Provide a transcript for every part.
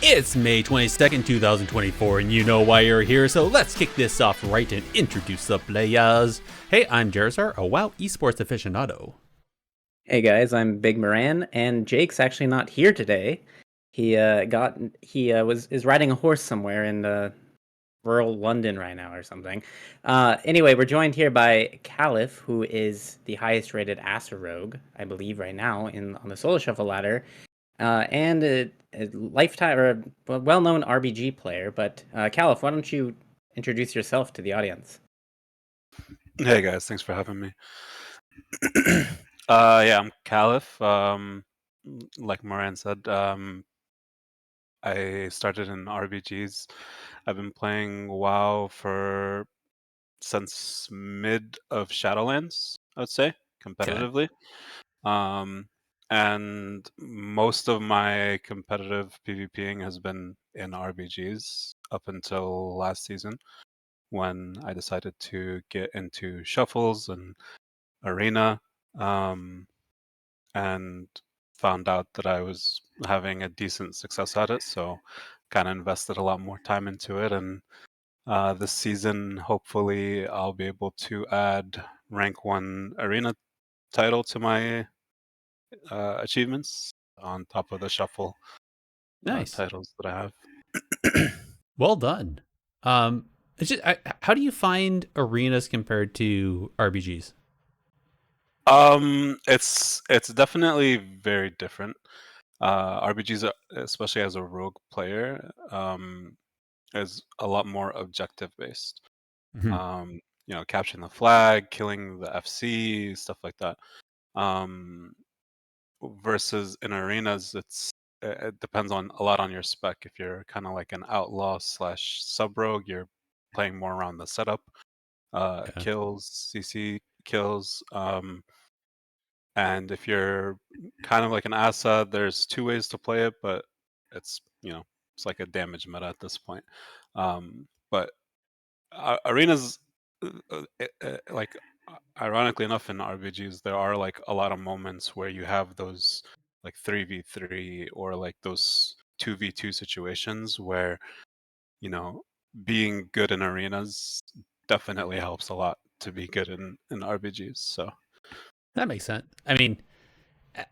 It's May 22nd, 2024, and you know why you're here, so let's kick this off right and introduce the players. Hey, I'm Gerissar, a WoW esports aficionado. Hey guys, I'm Bigmoran, and Jake's actually not here today. He is riding a horse somewhere in rural London right now or something. Anyway, we're joined here by Caliph, who is the highest rated Assassination Rogue, I believe, right now on the solo shuffle ladder, and a lifetime or a well-known RBG player. But Caliph, why don't you introduce yourself to the audience? Hey guys, thanks for having me. Yeah, I'm Caliph. Like Moran said, I started in RBGs. I've been playing WoW since mid of Shadowlands, I would say, competitively. And most of my competitive PvPing has been in RBGs up until last season when I decided to get into shuffles and arena, and found out that I was having a decent success at it, so kind of invested a lot more time into it. And this season, hopefully, I'll be able to add rank 1 arena title to my achievements on top of the shuffle Nice. titles that I have. Well done. How do you find arenas compared to RBGs? It's definitely very different. RBGs, especially as a rogue player, is a lot more objective based. Mm-hmm. Capturing the flag, killing the FC, stuff like that. Versus in arenas, it depends a lot on your spec. If you're kind of like an outlaw / sub rogue, you're playing more around the setup, kills, CC kills. And if you're kind of like an Asa, there's two ways to play it, but it's it's like a damage meta at this point. But arenas, like ironically enough, in RBGs, there are like a lot of moments where you have those like 3v3 or like those 2v2 situations where being good in arenas definitely helps a lot to be good in RBGs. So That makes sense. I mean,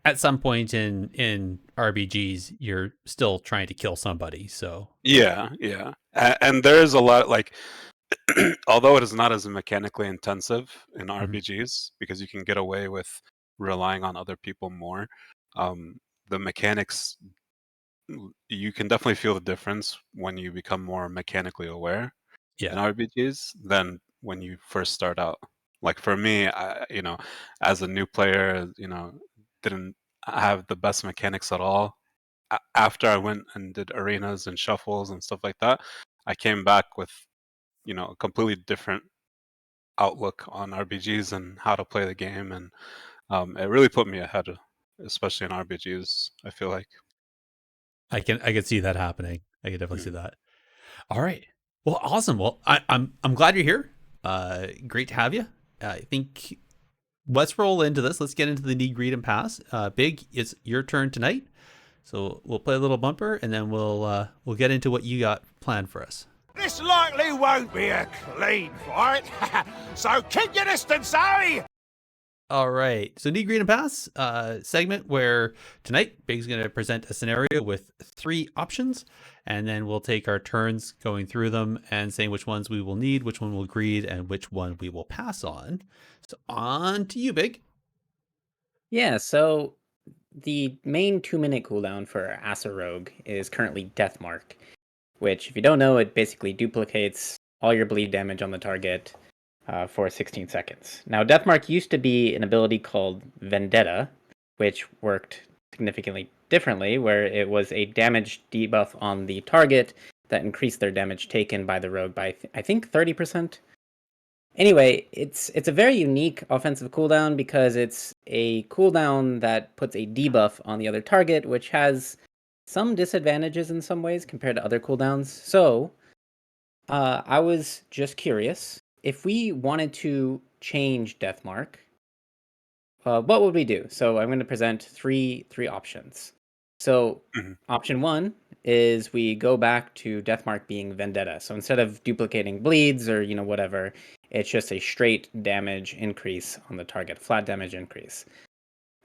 at some point in RBGs, you're still trying to kill somebody, so yeah. And there is a lot, like, although it is not as mechanically intensive in RBGs, because you can get away with relying on other people more, the mechanics, you can definitely feel the difference when you become more mechanically aware in RBGs than when you first start out. Like for me, as a new player, didn't have the best mechanics at all. After I went and did arenas and shuffles and stuff like that, I came back with a completely different outlook on RBGs and how to play the game, and it really put me ahead, especially in RBGs. I feel like I can see that happening. I can definitely see that. All right. Well, awesome. Well, I'm glad you're here. Great to have you. I think let's roll into this. Let's get into the need, greed, and pass. Big, it's your turn tonight. So we'll play a little bumper, and then we'll get into what you got planned for us. This likely won't be a clean fight, so keep your distance, Harry! All right. So need, greed, and pass segment where tonight Big's going to present a scenario with 3 options, and then we'll take our turns going through them and saying which ones we will need, which one we'll greed, and which one we will pass on. So on to you, Big. Yeah, so the main 2-minute cooldown for Assassination Rogue is currently Deathmark, which, if you don't know, it basically duplicates all your bleed damage on the target for 16 seconds. Now, Deathmark used to be an ability called Vendetta, which worked significantly differently, where it was a damage debuff on the target that increased their damage taken by the rogue by, I think, 30%. Anyway, it's a very unique offensive cooldown because it's a cooldown that puts a debuff on the other target, which has some disadvantages in some ways compared to other cooldowns. So, I was just curious, if we wanted to change Deathmark, what would we do? So I'm going to present three options. So option 1 is we go back to Deathmark being Vendetta. So instead of duplicating bleeds or whatever, it's just a straight damage increase on the target, flat damage increase.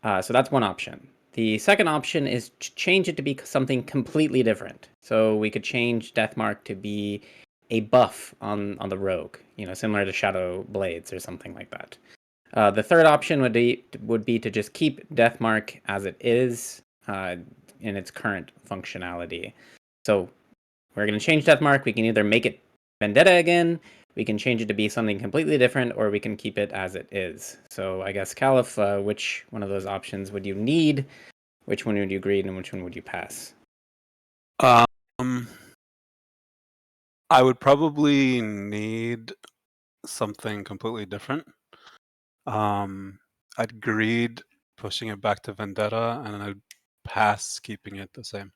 So that's one option. The second option is to change it to be something completely different. So we could change Deathmark to be a buff on the rogue, similar to Shadow Blades or something like that. The third option would be to just keep Deathmark as it is in its current functionality. So we're going to change Deathmark. We can either make it Vendetta again, we can change it to be something completely different, or we can keep it as it is. So I guess, Caliph, which one of those options would you need? Which one would you agree, and which one would you pass? I would probably need something completely different. I'd greed pushing it back to Vendetta, and I'd pass keeping it the same.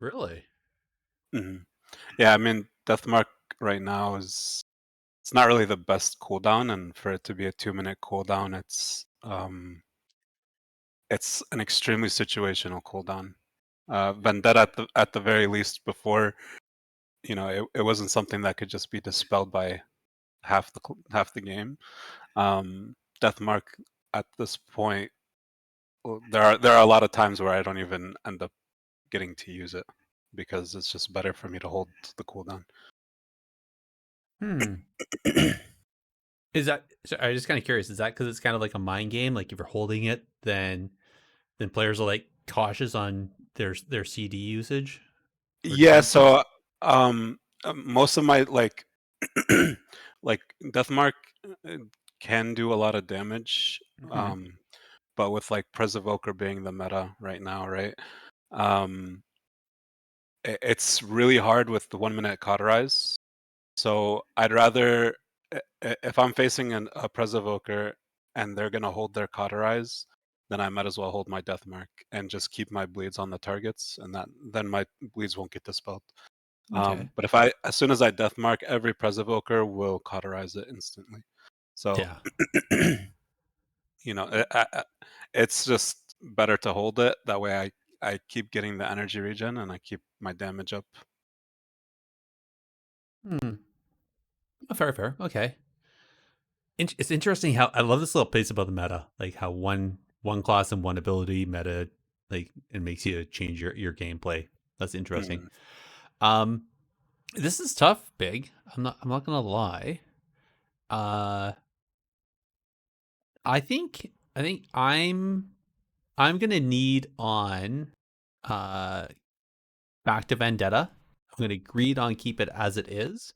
Really? Yeah, I mean, Deathmark right now it's not really the best cooldown, and for it to be a 2-minute cooldown, it's an extremely situational cooldown. Vendetta at the very least before, it wasn't something that could just be dispelled by half the game. Deathmark at this point, there are a lot of times where I don't even end up getting to use it because it's just better for me to hold the cooldown. Is that? So I'm just kind of curious. Is that because it's kind of like a mind game? Like if you're holding it, then players are like cautious on their CD usage. Yeah, so most of my like like Deathmark can do a lot of damage, but with like Pres Evoker being the meta right now, right? It's really hard with the 1-minute cauterize. So I'd rather, if I'm facing a Pres Evoker and they're gonna hold their cauterize, then I might as well hold my Deathmark and just keep my bleeds on the targets, and then my bleeds won't get dispelled. Okay. But as soon as I Deathmark, every Pres Evoker will cauterize it instantly. So, Yeah. it's just better to hold it. That way I keep getting the energy regen and I keep my damage up. Fair. Okay. It's interesting how I love this little piece about the meta, like how one class and one ability meta, like it makes you change your gameplay. That's interesting. This is tough, Big. I'm not gonna lie. I think I'm gonna need on back to Vendetta. I'm gonna greed on keep it as it is,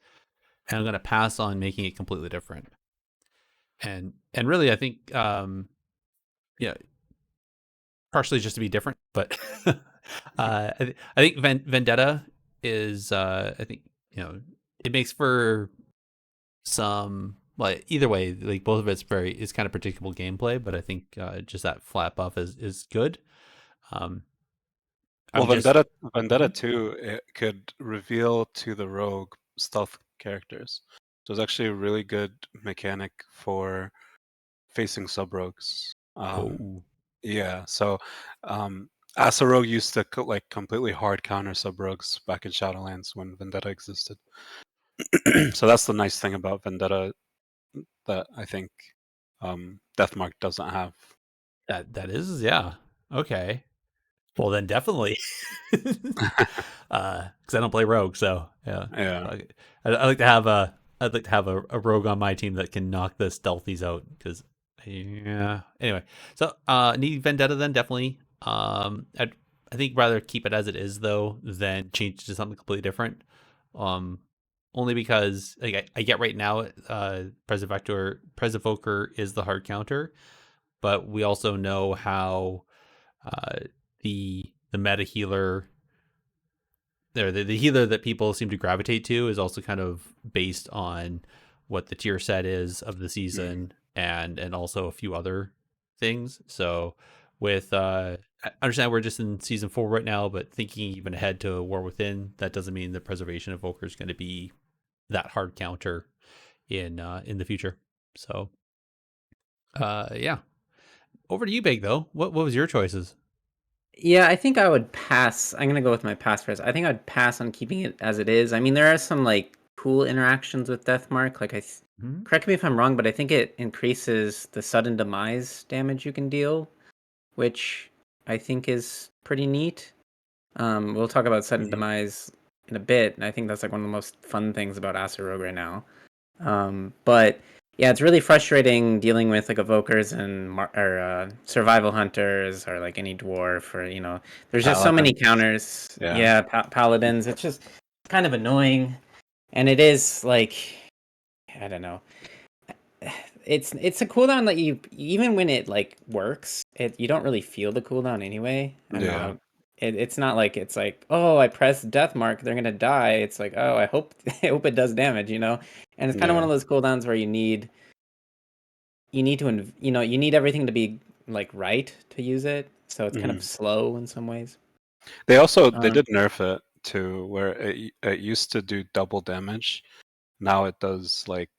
and I'm gonna pass on making it completely different. And really, I think yeah, partially just to be different, but I think Vendetta is I think it makes for some, like, either way, like both of it's kind of predictable gameplay, but I think just that flat buff is good. Well, I'm just Vendetta 2, it could reveal to the rogue stealth characters. So it's actually a really good mechanic for facing sub rogues. Yeah, so Asa Rogue used to completely hard counter sub rogues back in Shadowlands when Vendetta existed. So that's the nice thing about Vendetta that I think Deathmark doesn't have. that is, yeah, okay. Well, then definitely, because I don't play rogue, so yeah. Yeah. I'd like to have a rogue on my team that can knock the stealthies out. Because yeah. Anyway, so need Vendetta then definitely. I think rather keep it as it is though than change to something completely different. Only because like I get right now, Pres Evoker is the hard counter, but we also know how the meta healer there, the healer that people seem to gravitate to is also kind of based on what the tier set is of the season, and also a few other things. So with I understand we're just in season 4 right now, but thinking even ahead to War Within, that doesn't mean the Preservation Evoker is going to be that hard counter in the future. So yeah. Over to you, Big, though. What was your choices? Yeah, I think I would pass. I'm gonna go with my pass first. I think I'd pass on keeping it as it is. I mean, there are some like cool interactions with Deathmark. Hmm? Correct me if I'm wrong, but I think it increases the sudden demise damage you can deal, which I think is pretty neat. We'll talk about sudden Mhm. demise in a bit, and I think that's like one of the most fun things about Acer Rogue right now. But yeah, it's really frustrating dealing with like evokers and survival hunters or like any dwarf or there's just so many Paladins. counters. Yeah. Yeah, paladins. It's just kind of annoying, and it is like I don't know. It's a cooldown that you even when it like works, you don't really feel the cooldown anyway. I don't Yeah. know. It's not like it's like, oh, I press death mark, they're gonna die. It's like, oh, I hope I hope it does damage, And it's kind of one Yeah. of those cooldowns where you need to you need everything to be like right to use it. So it's kind of Mhm. slow in some ways. They Um, did nerf it to where it used to do double damage. Now it does like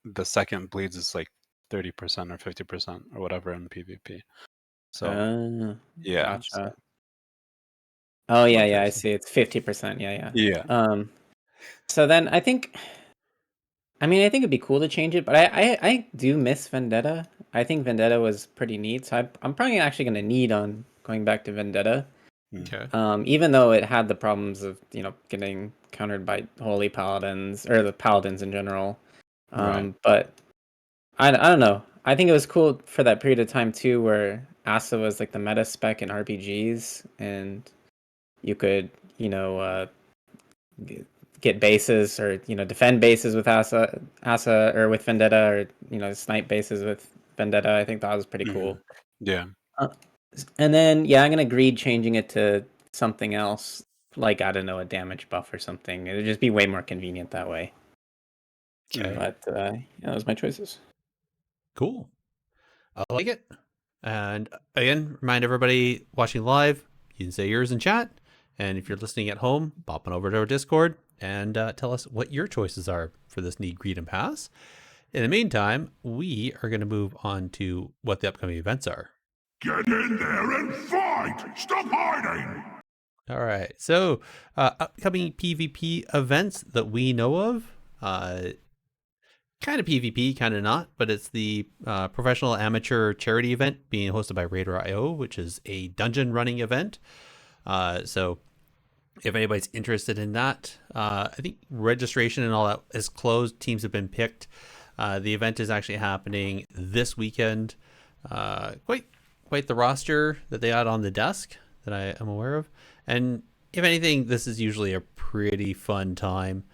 the second bleeds is like 30% or 50% or whatever in PvP. So uh, yeah, gotcha. so Oh yeah, yeah, I Interesting. see. It's 50%. Yeah, yeah. yeah. So then I think it'd be cool to change it, but I do miss Vendetta. I think Vendetta was pretty neat, so I'm probably actually gonna need on going back to Vendetta. Mm. Okay. Even though it had the problems of getting countered by holy paladins or the paladins in general. Right. But I don't know. I think it was cool for that period of time too, where Asa was like the meta spec in RPGs, and you could get bases or defend bases with Asa or with Vendetta or snipe bases with Vendetta. I think that was pretty Mhm. cool. Yeah. Uh, and then yeah, I'm gonna greed changing it to something else, like I don't know, a damage buff or something. It'd just be way more convenient that way. Okay. Mhm. But yeah, those are my choices. Cool. I like it. And again, remind everybody watching live, you can say yours in chat. And if you're listening at home, pop on over to our Discord and tell us what your choices are for this Need, Greed, and Pass. In the meantime, we are going to move on to what the upcoming events are. Get in there and fight! Stop hiding! All right. So, upcoming PvP events that we know of, kind of PvP, kind of not, but it's the professional amateur charity event being hosted by Raider.io, which is a dungeon running event. So if anybody's interested in that, I think registration and all that is closed. Teams have been picked. The event is actually happening this weekend. Quite the roster that they had on the desk that I am aware of. And if anything, this is usually a pretty fun time.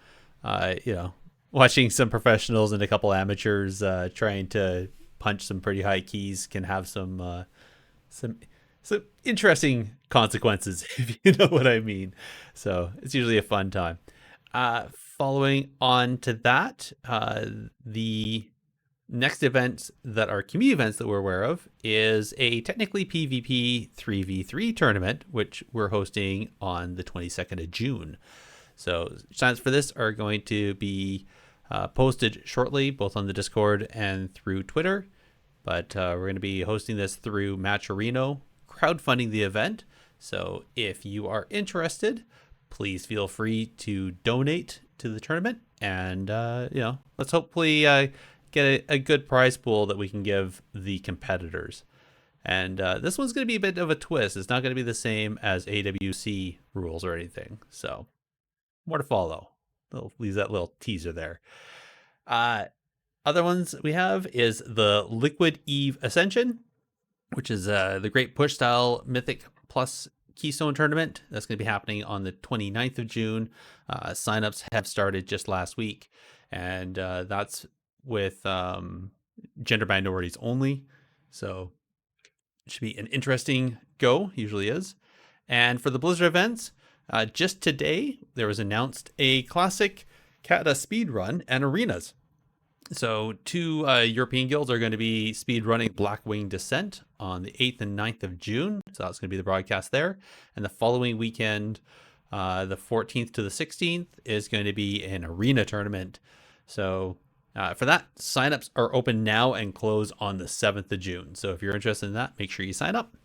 Watching some professionals and a couple amateurs trying to punch some pretty high keys can have some interesting consequences, if you know what I mean. So it's usually a fun time. Following on to that, the next events that are community events that we're aware of is a technically PvP 3v3 tournament, which we're hosting on the 22nd of June. So signs for this are going to be posted shortly, both on the Discord and through Twitter. But we're going to be hosting this through Matcherino, crowdfunding the event. So if you are interested, please feel free to donate to the tournament, and let's hopefully get a good prize pool that we can give the competitors. And this one's going to be a bit of a twist. It's not going to be the same as AWC rules or anything. So more to follow. Leaves that little teaser there. Other ones we have is the Liquid Eve Ascension, which is the Great Push style Mythic Plus Keystone tournament. That's going to be happening on the 29th of June. Signups have started just last week, and that's with gender minorities only. So it should be an interesting go, usually is. And for the Blizzard events, just today, there was announced a classic Kata speed run and arenas. So two European guilds are going to be speed running Blackwing Descent on the 8th and 9th of June. So that's going to be the broadcast there. And the following weekend, the 14th to the 16th, is going to be an arena tournament. So for that, signups are open now and close on the 7th of June. So if you're interested in that, make sure you sign up.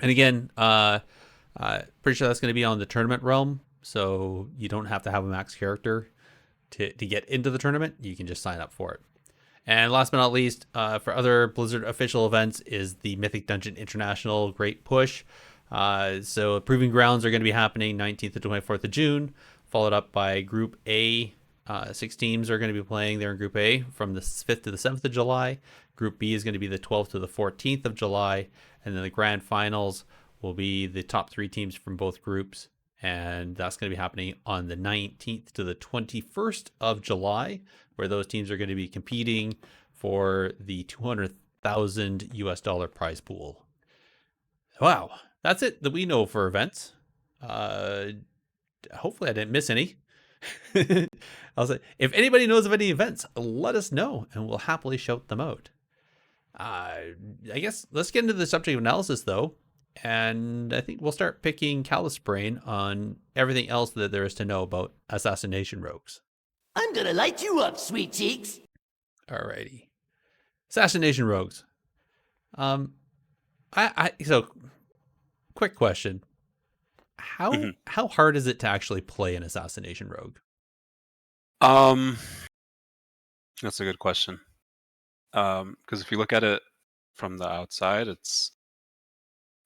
And again, pretty sure that's going to be on the tournament realm, so you don't have to have a max character to get into the tournament. You can just sign up for it. And last but not least, for other Blizzard official events is the Mythic Dungeon International Great Push. So Proving Grounds are going to be happening 19th to 24th of June, followed up by Group A. 6 teams are going to be playing there in Group A from the 5th to the 7th of July. Group B is going to be the 12th to the 14th of July. And then the grand finals will be the top 3 teams from both groups. And that's going to be happening on the 19th to the 21st of July, where those teams are going to be competing for the 200,000 US dollar prize pool. Wow, that's it that we know for events. Hopefully I didn't miss any. I'll say, if anybody knows of any events, let us know and we'll happily shout them out. I guess let's get into the subject of analysis though. And I think we'll start picking Callus' brain on everything else that there is to know about Assassination Rogues. I'm gonna light you up, sweet cheeks. Alrighty. Assassination Rogues. So quick question. How hard is it to actually play an Assassination Rogue? That's a good question. Because if you look at it from the outside, it's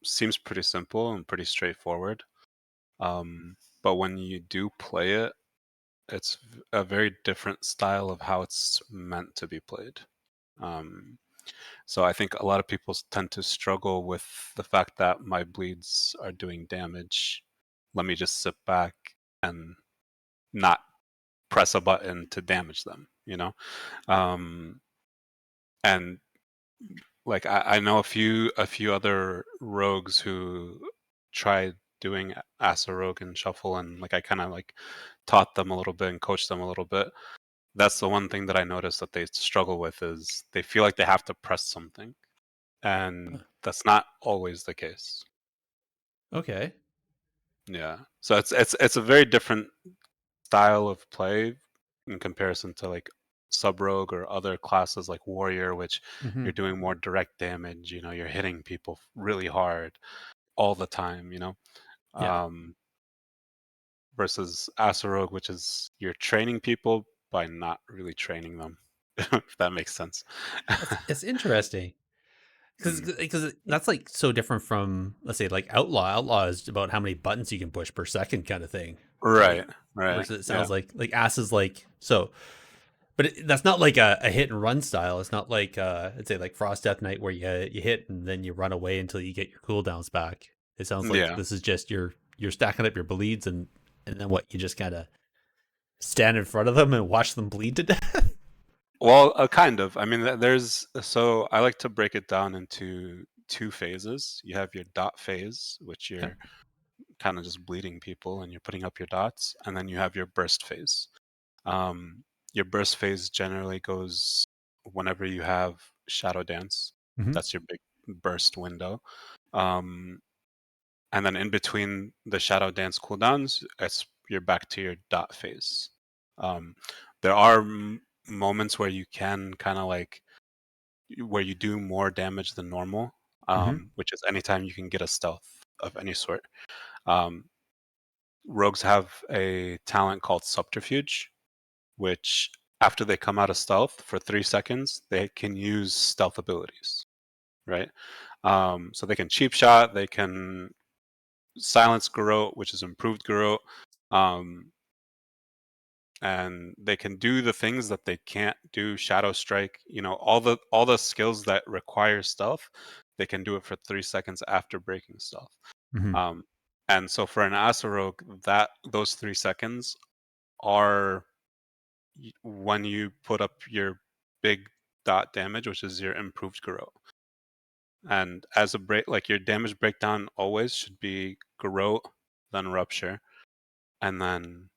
seems pretty simple and pretty straightforward. But when you do play it, it's a very different style of how it's meant to be played. So I think a lot of people tend to struggle with the fact that my bleeds are doing damage. Let me just sit back and not press a button to damage them, you know? And like I know a few other rogues who tried doing Asa Rogue and Shuffle, and like I kind of like taught them a little bit and coached them a little bit. That's the one thing that I noticed that they struggle with is they feel like they have to press something, and that's not always the case. Okay. Yeah, so it's a very different style of play in comparison to like Sub Rogue or other classes like Warrior, which you're doing more direct damage. You know, you're hitting people really hard all the time. You know, Yeah. versus Asa Rogue, which is you're training people by not really training them. If that makes sense. It's interesting. Because that's like so different from, let's say, like Outlaw. Outlaw is about how many buttons you can push per second kind of thing. Right, right. Versus it Yeah. sounds like Ass is like, so, but that's not like a hit and run style. It's not like, I'd say like Frost Death Knight where you hit and then you run away until you get your cooldowns back. It sounds like Yeah. this is just you're stacking up your bleeds and then what, you just kind of stand in front of them and watch them bleed to death. Well, kind of. I mean, so I like to break it down into 2 phases. You have your dot phase, which you're kind of just bleeding people and you're putting up your dots, and then you have your burst phase. Your burst phase generally goes whenever you have Shadow Dance. Mhm. That's your big burst window. And then in between the Shadow Dance cooldowns, you're back to your dot phase. There are moments where you can kind of like where you do more damage than normal, which is anytime you can get a stealth of any sort. Rogues have a talent called Subterfuge, which after they come out of stealth for 3 seconds, they can use stealth abilities, right? So they can cheap shot, they can silence Garrote, which is improved Garrote, and they can do the things that they can't do Shadow Strike. You know, all the skills that require stealth, they can do it for 3 seconds after breaking stealth. And so for an Asa Rogue, those 3 seconds are when you put up your big dot damage, which is your improved Garrote. And as a break, like your damage breakdown always should be Garrote, then Rupture, and then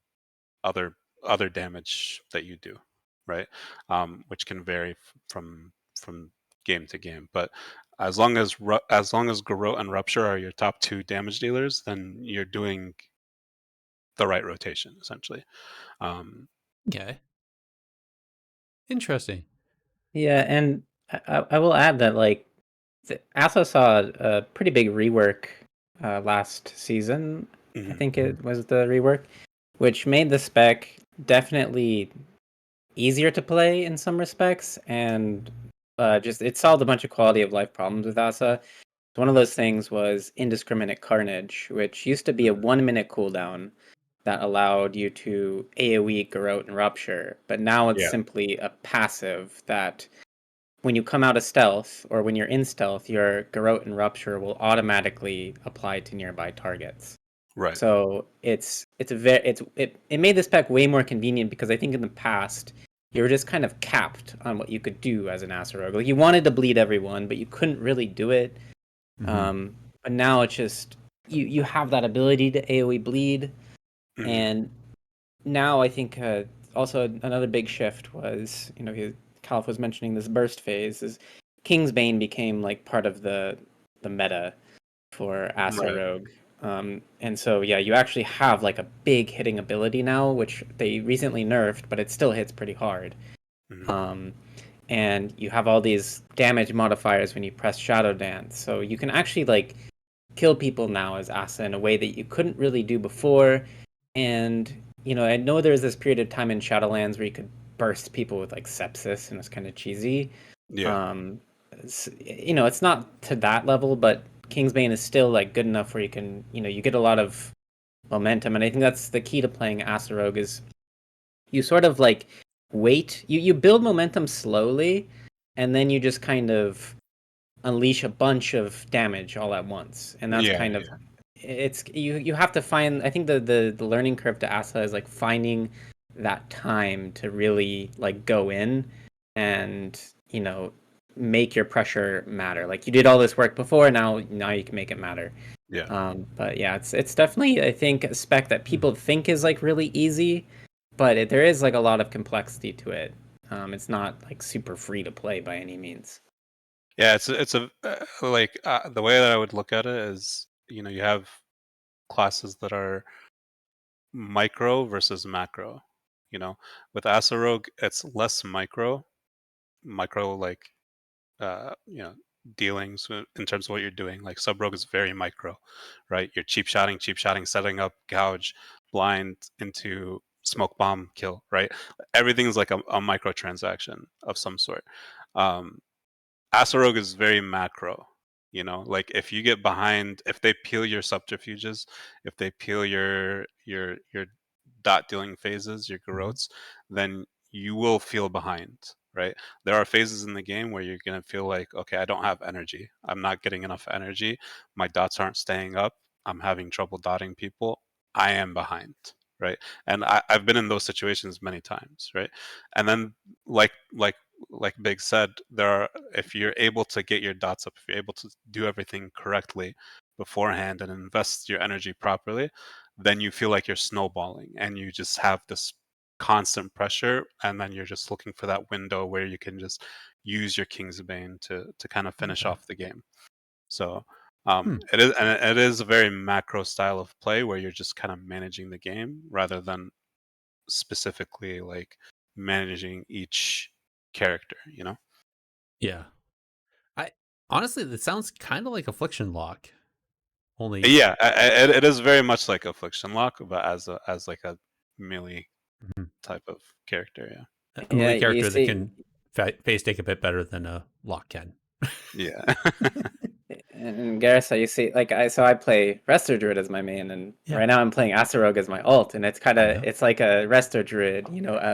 other damage that you do, right? Which can vary from game to game. But as long as Garrote and Rupture are your top 2 damage dealers, then you're doing the right rotation essentially. Okay. Interesting. Yeah, and I will add that like Asa saw a pretty big rework last season. I think it was the rework, which made the spec definitely easier to play in some respects, and just it solved a bunch of quality of life problems with Asa. One of those things was indiscriminate carnage, which used to be a 1 minute cooldown that allowed you to AoE Garrote and Rupture, but now it's Yeah. simply a passive that when you come out of stealth or when you're in stealth, your Garrote and Rupture will automatically apply to nearby targets. Right. So it made this spec way more convenient because I think in the past you were just kind of capped on what you could do as an Asa Rogue. Like you wanted to bleed everyone, but you couldn't really do it. But now it's just you have that ability to AoE bleed, and now I think also another big shift was Caliph was mentioning this burst phase is Kingsbane became like part of the meta for Asa Right. Rogue. And so yeah, you actually have like a big hitting ability now, which they recently nerfed, but it still hits pretty hard. And you have all these damage modifiers when you press Shadow Dance, so you can actually like kill people now as Asa in a way that you couldn't really do before. And I know there's this period of time in Shadowlands where you could burst people with like sepsis, and it's kind of cheesy. Yeah. It's not to that level, but Kingsbane is still like good enough where you can, you get a lot of momentum, and I think that's the key to playing Asa Rogue is you sort of like wait, you build momentum slowly, and then you just kind of unleash a bunch of damage all at once, and that's Yeah. kind of it's you have to find. I think the learning curve to Asa is like finding that time to really like go in and make your pressure matter. Like you did all this work before, now you can make it matter. Yeah. But yeah, it's definitely I think a spec that people think is like really easy, but there is like a lot of complexity to it. It's not like super free to play by any means. Yeah. It's a like the way that I would look at it is you have classes that are micro versus macro. With Asa Rogue, it's less micro like uh, you know, dealings in terms of what you're doing. Like Sub Rogue is very micro, right? You're cheap shotting, setting up, gouge, blind into smoke bomb, kill, right? Everything's like a micro transaction of some sort. Um, Asa Rogue is very macro. Like if you get behind, if they peel your subterfuges, if they peel your dot dealing phases, your garrotes, then you will feel behind, right? There are phases in the game where you're gonna feel like, okay, I don't have energy. I'm not getting enough energy. My dots aren't staying up. I'm having trouble dotting people. I am behind, right? And I've been in those situations many times, right? And then like Big said, if you're able to get your dots up, if you're able to do everything correctly beforehand and invest your energy properly, then you feel like you're snowballing and you just have this constant pressure, and then you're just looking for that window where you can just use your King's Bane to kind of finish off the game. So it is a very macro style of play where you're just kind of managing the game rather than specifically like managing each character. Yeah. I honestly, that sounds kind of like Affliction Lock. Only, Yeah, it is very much like Affliction Lock, but as like a melee type of character. a Yeah, melee you character that see, can face take a bit better than a Lock can. Yeah. and Garissa, you see, like I play Resto Druid as my main, and Yeah. right now I'm playing Asa Rogue as my alt, and it's it's like a Resto Druid,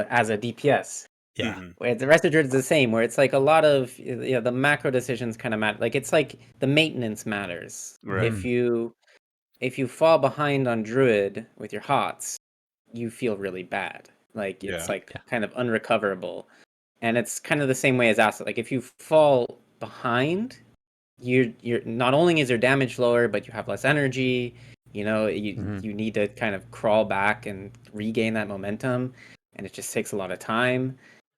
as a DPS. Yeah. Mhm. Where the Resto Druid is the same, where it's like a lot of the macro decisions kind of matter. Like it's like the maintenance matters. Right. If you fall behind on Druid with your hots, you feel really bad. Like it's Yeah. like kind of unrecoverable. And it's kind of the same way as Acid. Like if you fall behind, you're not only is your damage lower, but you have less energy. You need to kind of crawl back and regain that momentum, and it just takes a lot of time.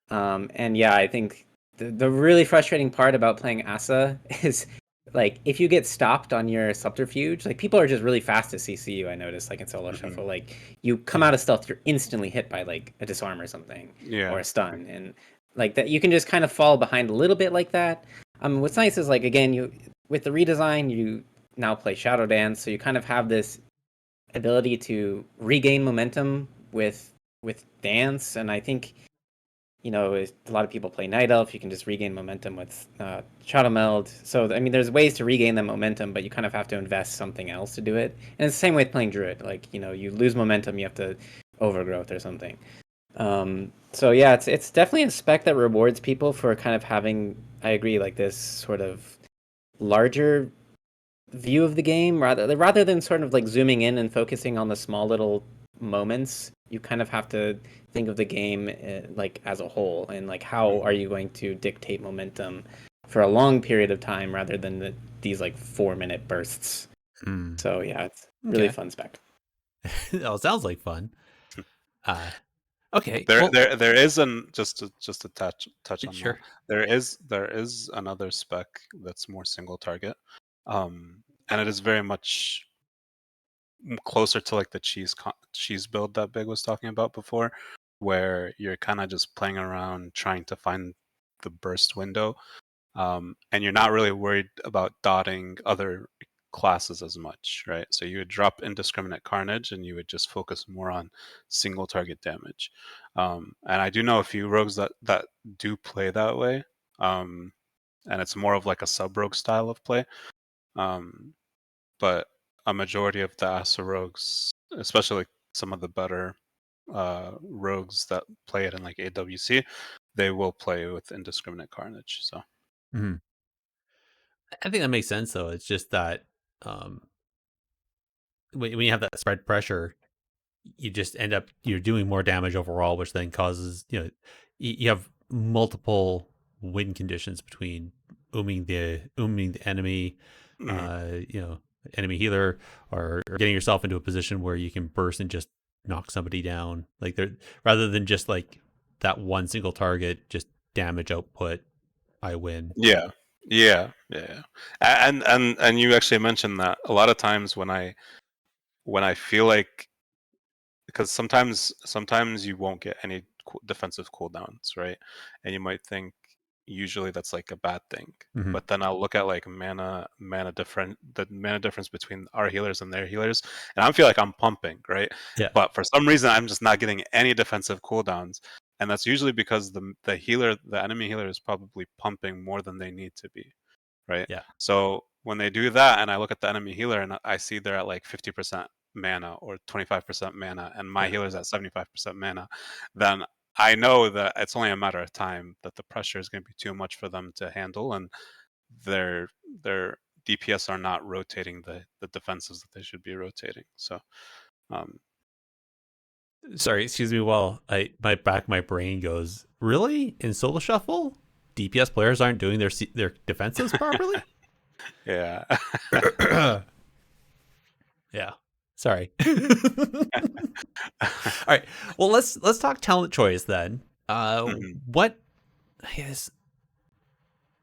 And yeah, I think the really frustrating part about playing Asa is like if you get stopped on your subterfuge, like people are just really fast to CC you. I noticed like in solo shuffle, like you come out of stealth, you're instantly hit by like a disarm or something or Yeah. a stun, and like that you can just kind of fall behind a little bit like that. What's nice is like again, you with the redesign, you now play Shadow Dance, so you kind of have this ability to regain momentum with dance, and I think a lot of people play Night Elf. You can just regain momentum with Shadow Meld. So I mean, there's ways to regain that momentum, but you kind of have to invest something else to do it. And it's the same way with playing Druid. Like you lose momentum, you have to overgrowth or something. So yeah, it's definitely a spec that rewards people for kind of having, I agree, like this sort of larger view of the game rather than sort of like zooming in and focusing on the small little moments. You kind of have to think of the game like as a whole, and like how are you going to dictate momentum for a long period of time rather than these like 4-minute bursts. So yeah, it's really Okay. fun spec. Oh, sounds like fun. Okay. There, Well, there is just to touch on that. sure. There is another spec that's more single target, and it is very much closer to like the cheese build that Big was talking about before, where you're kind of just playing around trying to find the burst window, and you're not really worried about dotting other classes as much, right? So you would drop indiscriminate carnage and you would just focus more on single target damage. And I do know a few rogues that do play that way, and it's more of like a sub rogue style of play. But a majority of the Asa rogues, especially like some of the better rogues that play it in like AWC, they will play with indiscriminate carnage. So Mhm. I think that makes sense, though. It's just that um, when you have that spread pressure, you just end up you're doing more damage overall, which then causes you have multiple win conditions between ooming the enemy, mm, you know, enemy healer, or getting yourself into a position where you can burst and just knock somebody down, like there rather than just like that one single target, just damage output. I win. yeah, yeah. And you actually mentioned that a lot of times when I feel like, because sometimes you won't get any defensive cooldowns, right? And you might think usually that's like a bad thing. Hmm. But then I'll look at like the mana difference between our healers and their healers, and I feel like I'm pumping, right? Yeah, But for some reason I'm just not getting any defensive cooldowns. And that's usually because the enemy healer is probably pumping more than they need to be, right? yeah, So when they do that, and I look at the enemy healer, and I see they're at like 50% mana or 25% mana, and my yeah. healer's at 75% mana, then I know that it's only a matter of time that the pressure is going to be too much for them to handle, and their DPS are not rotating the defensives that they should be rotating. So, um, Sorry, excuse me. While my brain goes, really in solo shuffle, DPS players aren't doing their defenses properly. yeah. Yeah. Sorry. All right. Well, let's talk talent choice then. Mhm. What I guess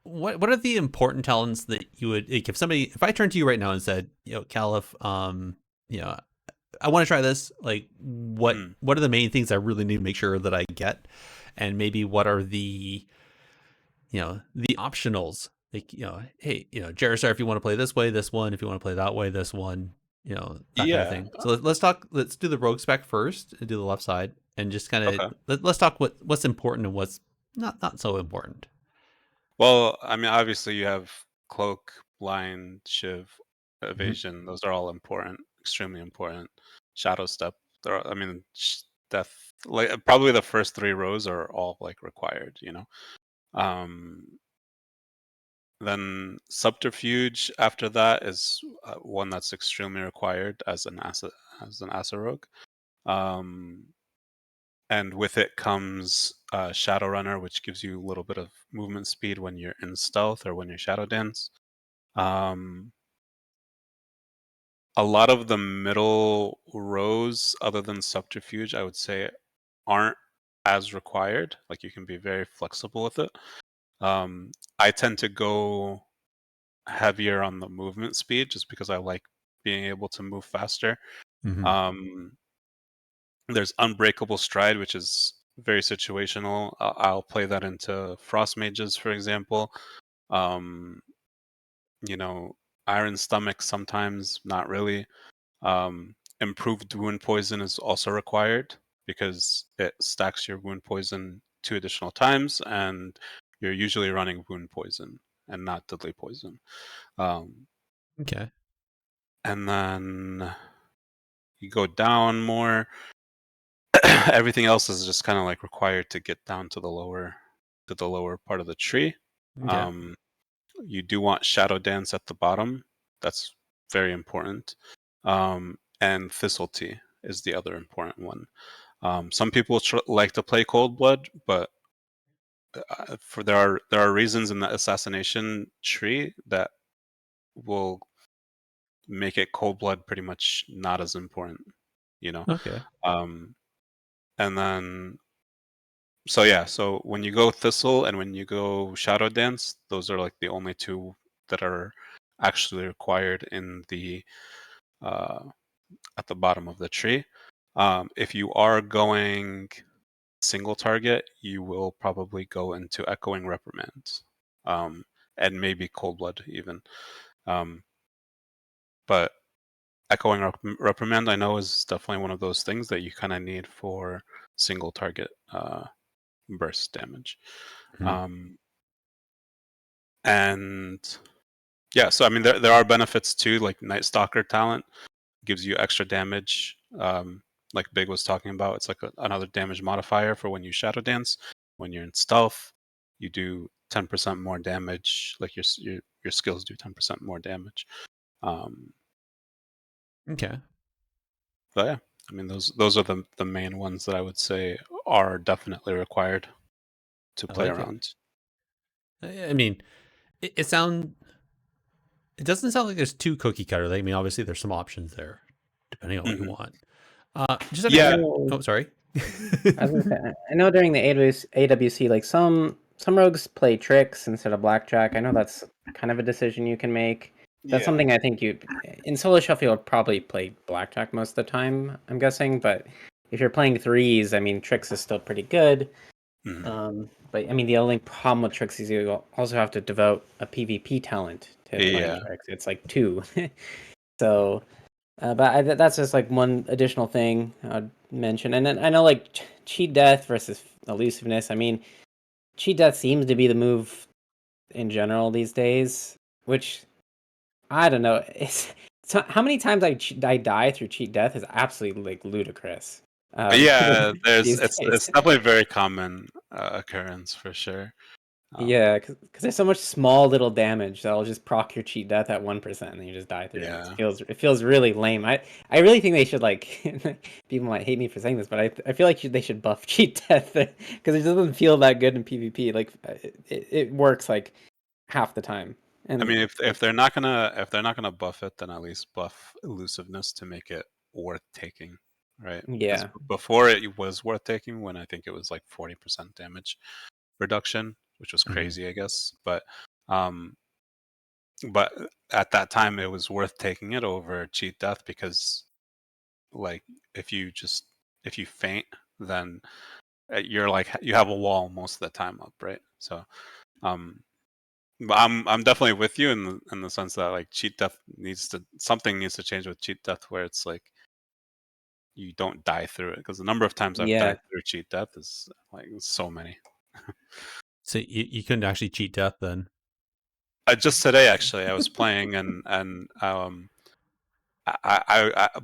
what are the important talents that you would like if I turned to you right now and said, Caliph, you know, I want to try this. Like, Mm. what are the main things I really need to make sure that I get, and maybe what are the optionals? Like, hey, Gerissar, if you want to play this way, this one. If you want to play that way, this one. That kind of Yeah. thing. So let's talk. Let's do the rogue spec first. And do the left side, and just kind of Okay. let's talk what's important and what's not so important. Well, I mean, obviously you have cloak, blind, shiv, Hmm. evasion. Those are all important, extremely important. Shadow step. I mean, death. Like probably the first three rows are all like required. Um, then subterfuge after that is one that's extremely required as an asa rogue. Um, and with it comes Shadowrunner, which gives you a little bit of movement speed when you're in stealth or when you're Shadow Dance. Um, a lot of the middle rows, other than Subterfuge, I would say aren't as required. Like you can be very flexible with it. I tend to go heavier on the movement speed just because I like being able to move faster. Hmm. Um, There's Unbreakable Stride, which is very situational. I'll play that into Frost Mages, for example. Um, Iron Stomach sometimes, not really. Improved Wound Poison is also required because it stacks your Wound Poison 2 additional times, and you're usually running Wound Poison and not Deadly Poison. Okay. And then you go down more. Everything else is just kind of like required to get down to the lower part of the tree. Okay. You do want Shadow Dance at the bottom. That's very important. And Thistle Tea is the other important one. Some people like to play Cold Blood, but there are reasons in the assassination tree that will make it Cold Blood pretty much not as important. Okay. Um, and then so when you go Thistle and when you go Shadow Dance, those are like the only two that are actually required in the at the bottom of the tree. If you are going single target, you will probably go into Echoing Reprimand, and maybe Cold Blood even. But Echoing Reprimand, I know, is definitely one of those things that you kind of need for single target burst damage. Mhm. And yeah, so I mean, there are benefits too, like Night Stalker talent gives you extra damage. Like Big was talking about, it's like another damage modifier for when you Shadow Dance. When you're in stealth, you do 10% more damage. Like your skills do 10% more damage. Okay. But yeah, I mean those are the main ones that I would say are definitely required to I play like it. around. I mean, it doesn't sound like there's too cookie cutter. I mean, obviously there's some options there, depending on what you Hmm. want. Just out I of Yeah. know. oh, sorry. I was gonna say, I know during the AWC, like some rogues play tricks instead of blackjack. I know that's kind of a decision you can make. That's Yeah. something I think you in solo shuffle you'll probably play blackjack most of the time, I'm guessing. But if you're playing threes, I mean, tricks is still pretty good. Hmm. But I mean, the only problem with tricks is you also have to devote a PvP talent to playing Yeah. tricks. It's like two. So but that's just like one additional thing I'd mention. And then I know like cheat death versus elusiveness. I mean, cheat death seems to be the move in general these days, which I don't know. It's so how many times I die through cheat death is absolutely like ludicrous. Yeah, These it's days. definitely a very common occurrence for sure. Yeah, because there's so much small little damage that'll just proc your cheat death at 1%, and you just die through it. Yeah. It feels really lame. I really think they should like people might hate me for saying this, but I feel like they should buff cheat death because it doesn't feel that good in PvP. Like it works like half the time. I And mean, if they're not gonna buff it, then at least buff elusiveness to make it worth taking, right? Because yeah, before it was worth taking when I think it was like 40% damage reduction, which was Mhm. crazy, I guess. Um, but at that time, it was worth taking it over cheat death because, like, if you just if you faint, then you're like you have a wall most of the time up, right? So, um, but I'm definitely with you in the sense that like cheat death something needs to change with cheat death where it's like you don't die through it because the number of times I've yeah, died through cheat death is like so many. So you couldn't actually cheat death then. Just today actually I was playing and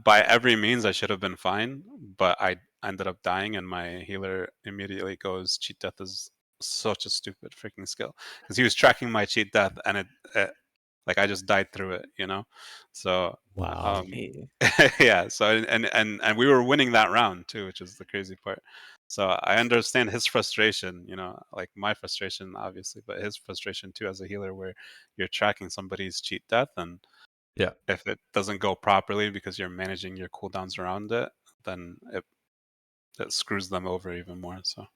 by every means I should have been fine, but I ended up dying, and my healer immediately goes, "Cheat death is such a stupid freaking skill," because he was tracking my cheat death, and it like I just died through it, you know. So, Wow. um, eh, yeah. So and we were winning that round too, which is the crazy part. So I understand his frustration, like my frustration, obviously, but his frustration too as a healer, where you're tracking somebody's cheat death, and Yeah. if it doesn't go properly because you're managing your cooldowns around it, then it screws them over even more. So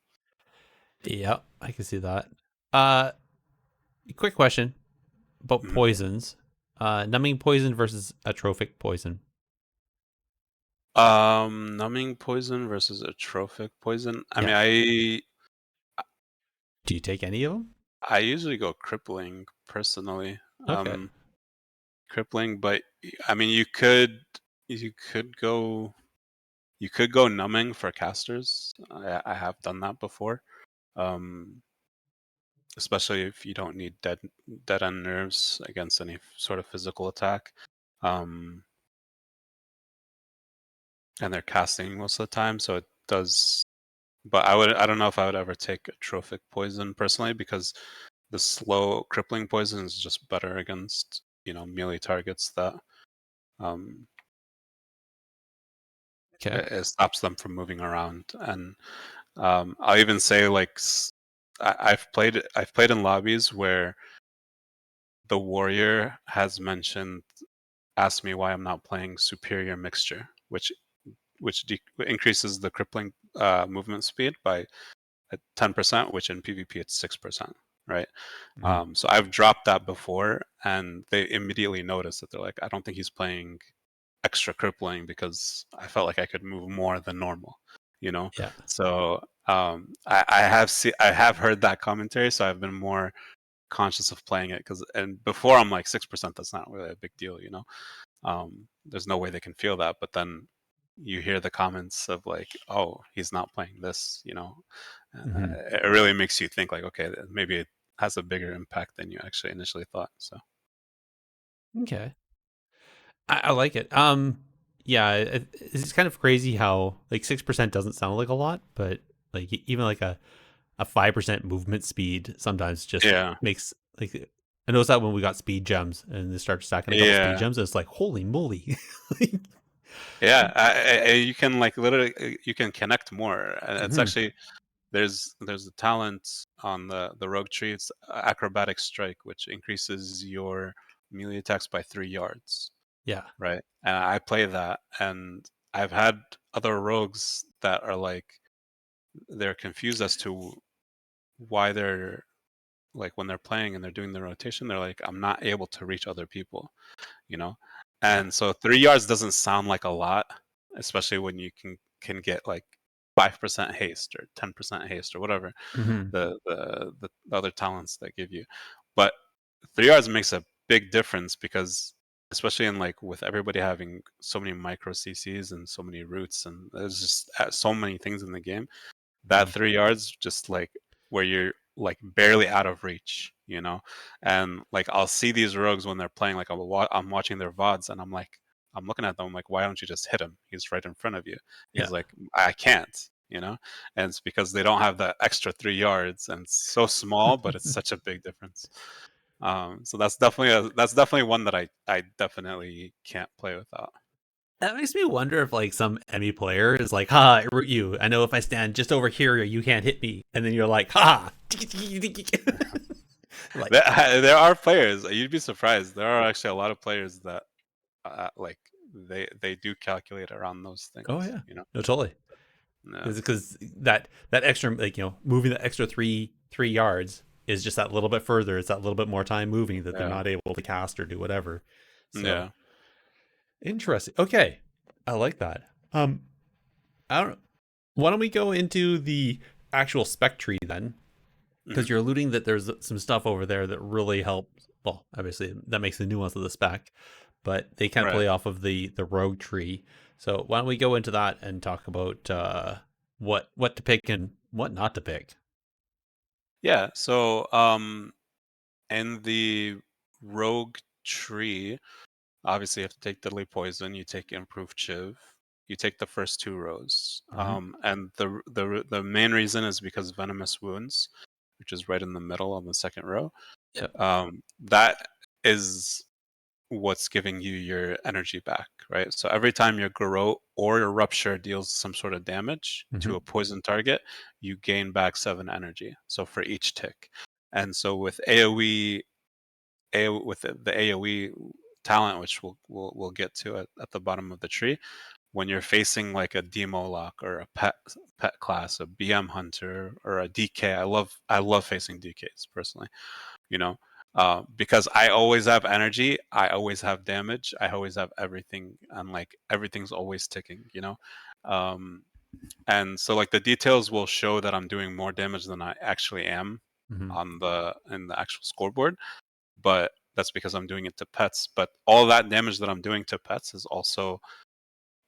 Yeah, I can see that. Uh, quick question about mhm. poisons. Numbing poison versus atrophic poison. Numbing poison versus atrophic poison. I mean, Yeah. I Do you take any of them? I usually go crippling personally. Okay. Crippling, but I mean you could go numbing for casters. I have done that before. Especially if you don't need dead end nerves against any sort of physical attack. And they're casting most of the time, so it does. But I don't know if I would ever take a trophic poison personally, because the slow crippling poison is just better against melee targets that Okay. it stops them from moving around. And I'll even say like I've played in lobbies where the warrior has asked me why I'm not playing superior mixture, which increases the crippling movement speed by 10%, which in PvP it's 6%, right? So I've dropped that before, and they immediately noticed that. They're like, I don't think he's playing extra crippling because I felt like I could move more than normal, Yeah. So I have heard that commentary, so I've been more conscious of playing it, and before I'm like 6%, that's not really a big deal. There's no way they can feel that, but then you hear the comments of like, oh, he's not playing this. It really makes you think like, okay, maybe it has a bigger impact than you actually initially thought. So Okay. I like it. Yeah, it's kind of crazy how like 6% doesn't sound like a lot, but like even like a 5% movement speed sometimes just yeah, makes like I noticed that when we got speed gems and they start stacking a couple speed yeah, gems, it's like holy moly. yeah. You can like literally you can connect more. It's Mhm. actually there's a talent on the rogue tree. It's acrobatic strike, which increases your melee attacks by 3 yards. Yeah. Right? And I play that, and I've had other rogues that are like, they're confused as to why they're like, when they're playing and they're doing the rotation, they're like, I'm not able to reach other people, you know? Yeah. And so 3 yards doesn't sound like a lot, especially when you can get like 5% haste or 10% haste or whatever Mhm. the other talents that give you. But 3 yards makes a big difference, because especially in like with everybody having so many micro CCs and so many roots, and there's just so many things in the game, that Mhm. 3 yards just like where you're like barely out of reach. And like I'll see these rogues when they're playing, like I'm watching their VODs, and I'm looking at them, I'm like, why don't you just hit him? He's right in front of you. Yeah. He's like, I can't. And it's because they don't have that extra 3 yards, and it's so small, but it's such a big difference. So that's definitely one that I definitely can't play without. That makes me wonder if like some Emmy player is like, "Ha, I root you. I know if I stand just over here, you can't hit me." And then you're like, "Ha." Like, There are players. You'd be surprised. There are actually a lot of players that like they do calculate around those oh things. yeah. No, totally. Yeah, Because that extra like moving the extra 3 yards is just that little bit further. It's that little bit more time moving that they're yeah, not able to cast or do whatever. So yeah. interesting. Okay, I like that. I don't. Why don't we go into the actual spec tree then? Hmm. Because you're alluding that there's some stuff over there that really helps. Well, obviously that makes the nuance of the spec, but they kind of Right. play off of the rogue tree. So why don't we go into that and talk about what to pick and what not to pick? Yeah. So in the rogue tree, obviously you have to take deadly poison. You take improved chiv. You take the first 2 rows. Mm-hmm. And the main reason is because venomous wounds, which is right in the middle on the second row. Yeah. That is what's giving you your energy back, right? So every time your garrote or your rupture deals some sort of damage Mm-hmm. to a poison target, you gain back 7 energy. So for each tick. And so with with the AoE talent, which we'll get to at the bottom of the tree, when you're facing like a demo lock or a pet class, a BM hunter or a DK, I love facing DKs personally, you know, because I always have energy, I always have damage, I always have everything, and like everything's always ticking. Um, and so like the details will show that I'm doing more damage than I actually am, in the actual scoreboard, but that's because I'm doing it to pets. But all that damage that I'm doing to pets is also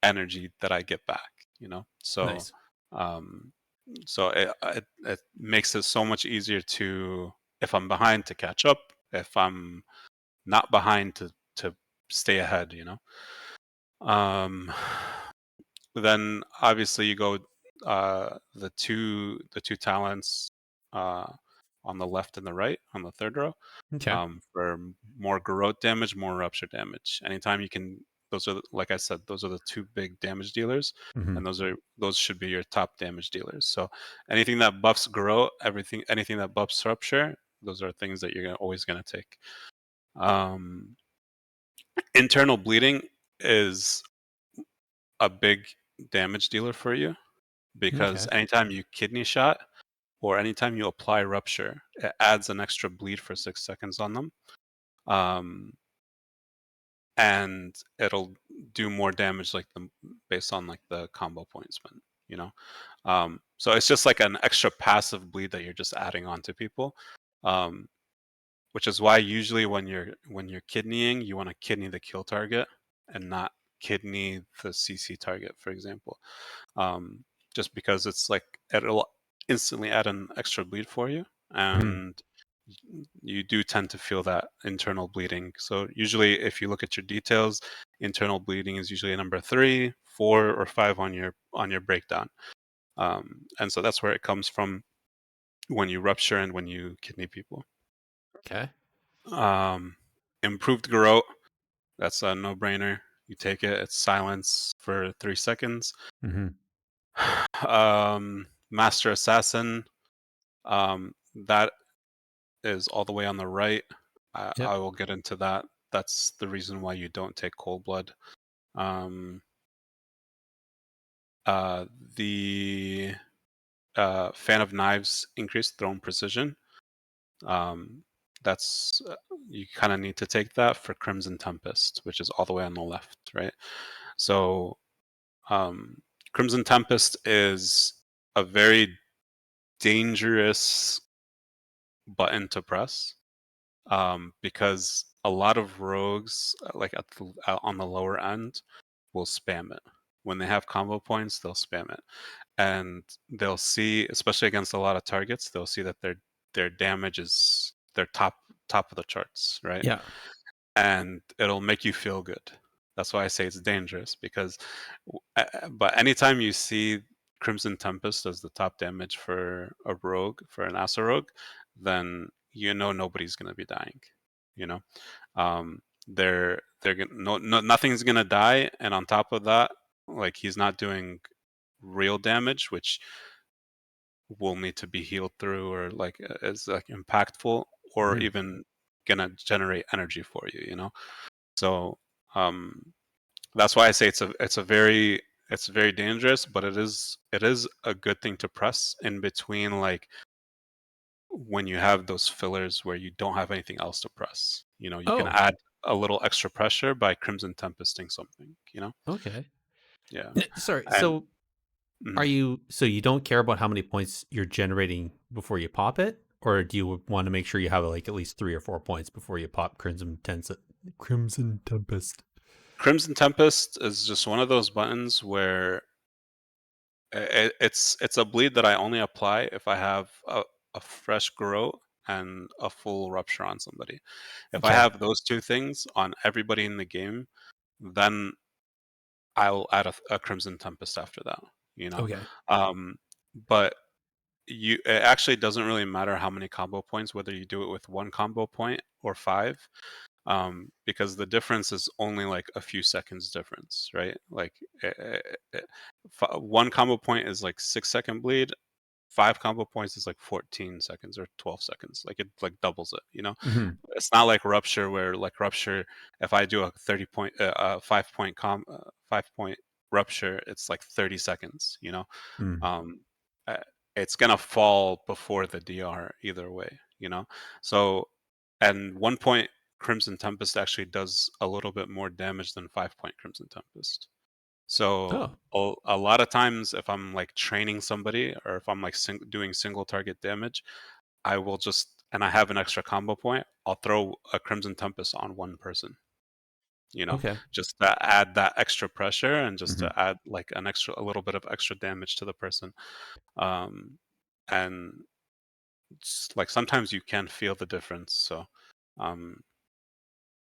energy that I get back, you know. So Nice. um, it makes it so much easier to, if I'm behind, to catch up. If I'm not behind, to stay ahead, you know. Um, then obviously you go the two talents uh, on the left and the right on the third row Okay. for more garrote damage, more rupture damage. Anytime you can, those are like I said, those are the two big damage dealers, Mm-hmm. and those should be your top damage dealers. So anything that buffs garrote, anything that buffs rupture, those are things that you're always gonna take. Um, internal bleeding is a big damage dealer for you because Okay. anytime you kidney shot or anytime you apply rupture, it adds an extra bleed for 6 seconds on them. And it'll do more damage based on like the combo point spent, you know. So it's just like an extra passive bleed that you're just adding on to people. Um, which is why usually when you're kidneying, you want to kidney the kill target and not kidney the CC target, for example. Just because it's like it'll instantly add an extra bleed for you, and you do tend to feel that internal bleeding. So usually, if you look at your details, internal bleeding is usually a number 3, 4, or 5 on your breakdown, and so that's where it comes from when you rupture and when you kidney people. Okay. Improved garrote, that's a no-brainer. You take it. It's silence for 3 seconds. Mm-hmm. Master Assassin, that is all the way on the right. Yep. I will get into that. That's the reason why you don't take cold blood. Um, the Fan of Knives increased thrown precision. That's you kind of need to take that for Crimson Tempest, which is all the way on the left, right? So Crimson Tempest is a very dangerous button to press because a lot of rogues, like on the lower end, will spam it. When they have combo points, they'll spam it, and they'll see, especially against a lot of targets, they'll see that their damage is their top of the charts, right? Yeah. And it'll make you feel good. That's why I say it's dangerous because, but anytime you see Crimson Tempest as the top damage for a rogue, for an Asa rogue, then you know nobody's gonna be dying. You know, they're gonna, nothing's gonna die, and on top of that, like he's not doing real damage, which will need to be healed through or like is like impactful or Mhm. even gonna generate energy for you. You know, so that's why I say it's very dangerous, but it is a good thing to press in between, like when you have those fillers where you don't have anything else to press. You know, you can Oh, add a little extra pressure by Crimson Tempesting something. You know, okay. yeah, Sorry. and So mm, so you don't care about how many points you're generating before you pop it, or do you want to make sure you have like at least 3 or 4 points before you pop Crimson Tempest? Crimson Tempest is just one of those buttons where it's a bleed that I only apply if I have a fresh growth and a full rupture on somebody. If I Okay. have those two things on everybody in the game, then I'll add a Crimson Tempest after that. You know, Okay. um, but it actually doesn't really matter how many combo points, whether you do it with one combo point or 5, because the difference is only like a few seconds difference, right? Like one combo point is like 6-second bleed. 5 combo points is like 14 seconds or 12 seconds. Like it like doubles it, you know? Hmm. It's not like rupture where like rupture, if I do a 30 point, 5 point rupture, it's like 30 seconds, you know? Mm. Um, uh, it's gonna fall before the DR either way, you know? So, and 1 point Crimson Tempest actually does a little bit more damage than 5 point Crimson Tempest. So Oh. a lot of times if I'm like training somebody or if I'm like doing single target damage, I will just, and I have an extra combo point, I'll throw a Crimson Tempest on one person. Okay. Just to add that extra pressure and just Mhm. to add like a little bit of extra damage to the person. Um, and like sometimes you can feel the difference. So, um,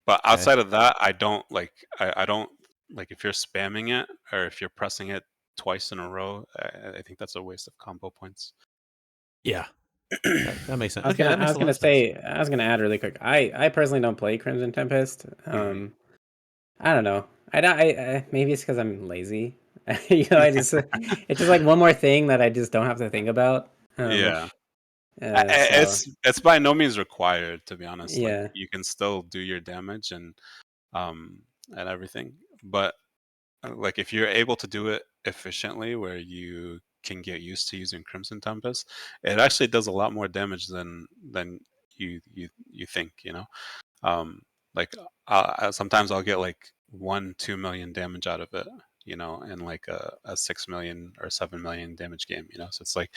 but Okay. outside of that, I don't like if you're spamming it or if you're pressing it twice in a row. I think that's a waste of combo points. Yeah. That makes sense. I was Okay, gonna that I makes was a lot gonna of sense. say I was gonna add really quick. I personally don't play Crimson Tempest. Mhm. I don't know. I maybe it's because I'm lazy. I just it's just like one more thing that I just don't have to think about. Yeah. So It's by no means required, to be honest. Like yeah, you can still do your damage and everything, but like if you're able to do it efficiently, where you can get used to using Crimson Tempest, it actually does a lot more damage than you think. Um, like sometimes I'll get like 1-2 million damage out of it. In like a 6 million or 7 million damage game. So it's like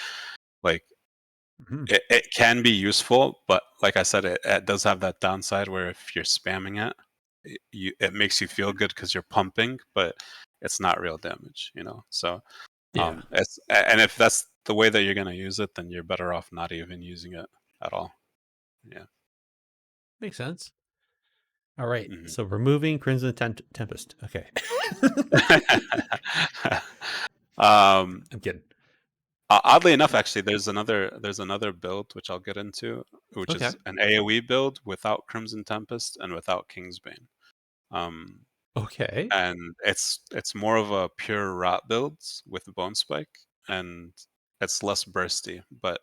Mhm. it can be useful, but like I said, it does have that downside where if you're spamming it, it makes you feel good because you're pumping, but it's not real damage. So Yeah. and if that's the way that you're gonna use it, then you're better off not even using it at all. Yeah. Makes sense. All right. Mhm. So removing Crimson Tempest. Okay. um, I'm kidding. Oddly enough, actually, there's another build which I'll get into, which Okay. is an AOE build without Crimson Tempest and without Kingsbane. Um, Okay. and it's more of a pure rot builds with Bone Spike, and it's less bursty, but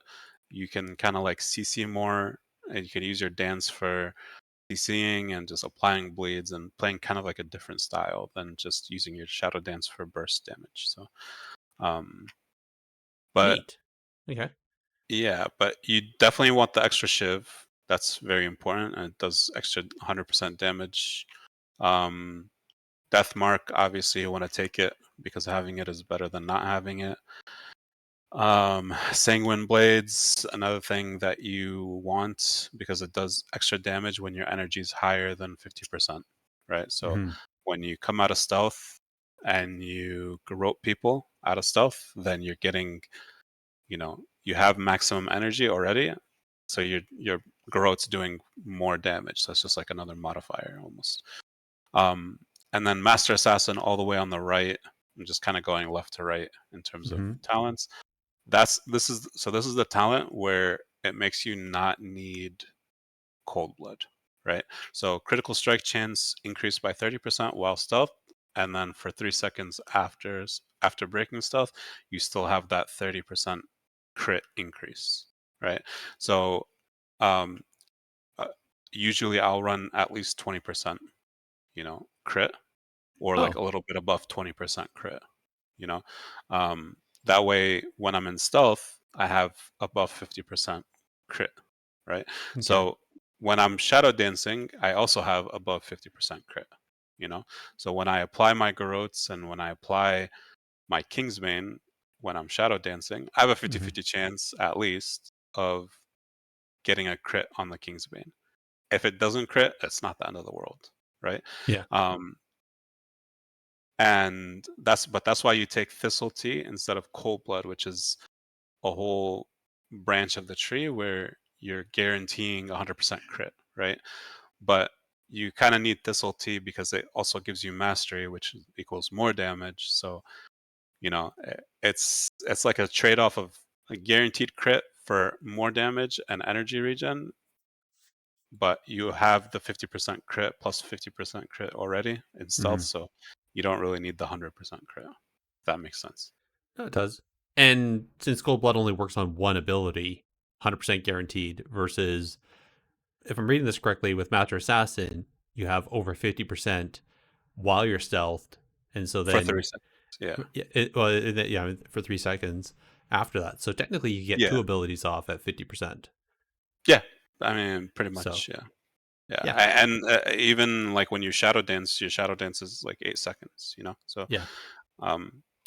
you can kind of like CC more, and you can use your dance for CCing and just applying bleeds and playing kind of like a different style than just using your Shadow Dance for burst damage. So, um, but Neat. Okay. yeah, but you definitely want the extra Shiv. That's very important, and it does extra 100% damage. Um, Death Mark, obviously, you want to take it because having it is better than not having it. Sanguine Blades, another thing that you want because it does extra damage when your energy is higher than 50%, right? So Mhm. when you come out of stealth and you garrote people out of stealth, then you're getting, you have maximum energy already, so your garrote's doing more damage. So it's just like another modifier almost. Um, and then Master Assassin all the way on the right. I'm just kind of going left to right in terms of Mhm. talents. This is the talent where it makes you not need cold blood, right? So critical strike chance increased by 30% while stealth, and then for 3 seconds after breaking stealth, you still have that 30% crit increase, right? So um, uh, usually I'll run at least 20%, crit, or like Oh. a little bit above 20% crit, you know. Um, that way, when I'm in stealth, I have above 50% crit, right? Okay. So when I'm shadow dancing, I also have above 50% crit, you know. So when I apply my garrotes and when I apply my Kingsbane, when I'm shadow dancing, I have a 50 Mhm. 50 chance at least of getting a crit on the Kingsbane. If it doesn't crit, it's not the end of the world, right? Yeah. Um, and that's why you take Thistle Tea instead of Cold Blood, which is a whole branch of the tree where you're guaranteeing 100% crit, right? But you kind of need Thistle Tea because it also gives you mastery, which equals more damage. So it's like a trade-off of a guaranteed crit for more damage and energy regen, but you have the 50% crit plus 50% crit already in stealth, Mhm. so you don't really need the 100% crit. If that makes sense. No, it does. And since Cold Blood only works on one ability, 100% guaranteed, versus, if I'm reading this correctly, with Master Assassin, you have over 50% while you're stealthed. And so For then, 3 seconds. Yeah. yeah, for 3 seconds after that. So technically, you get Yeah. two abilities off at 50%. Yeah. I mean, pretty So, much. Yeah. Yeah. yeah. And even like when you shadow dance, your shadow dance is like 8 seconds. So Yeah.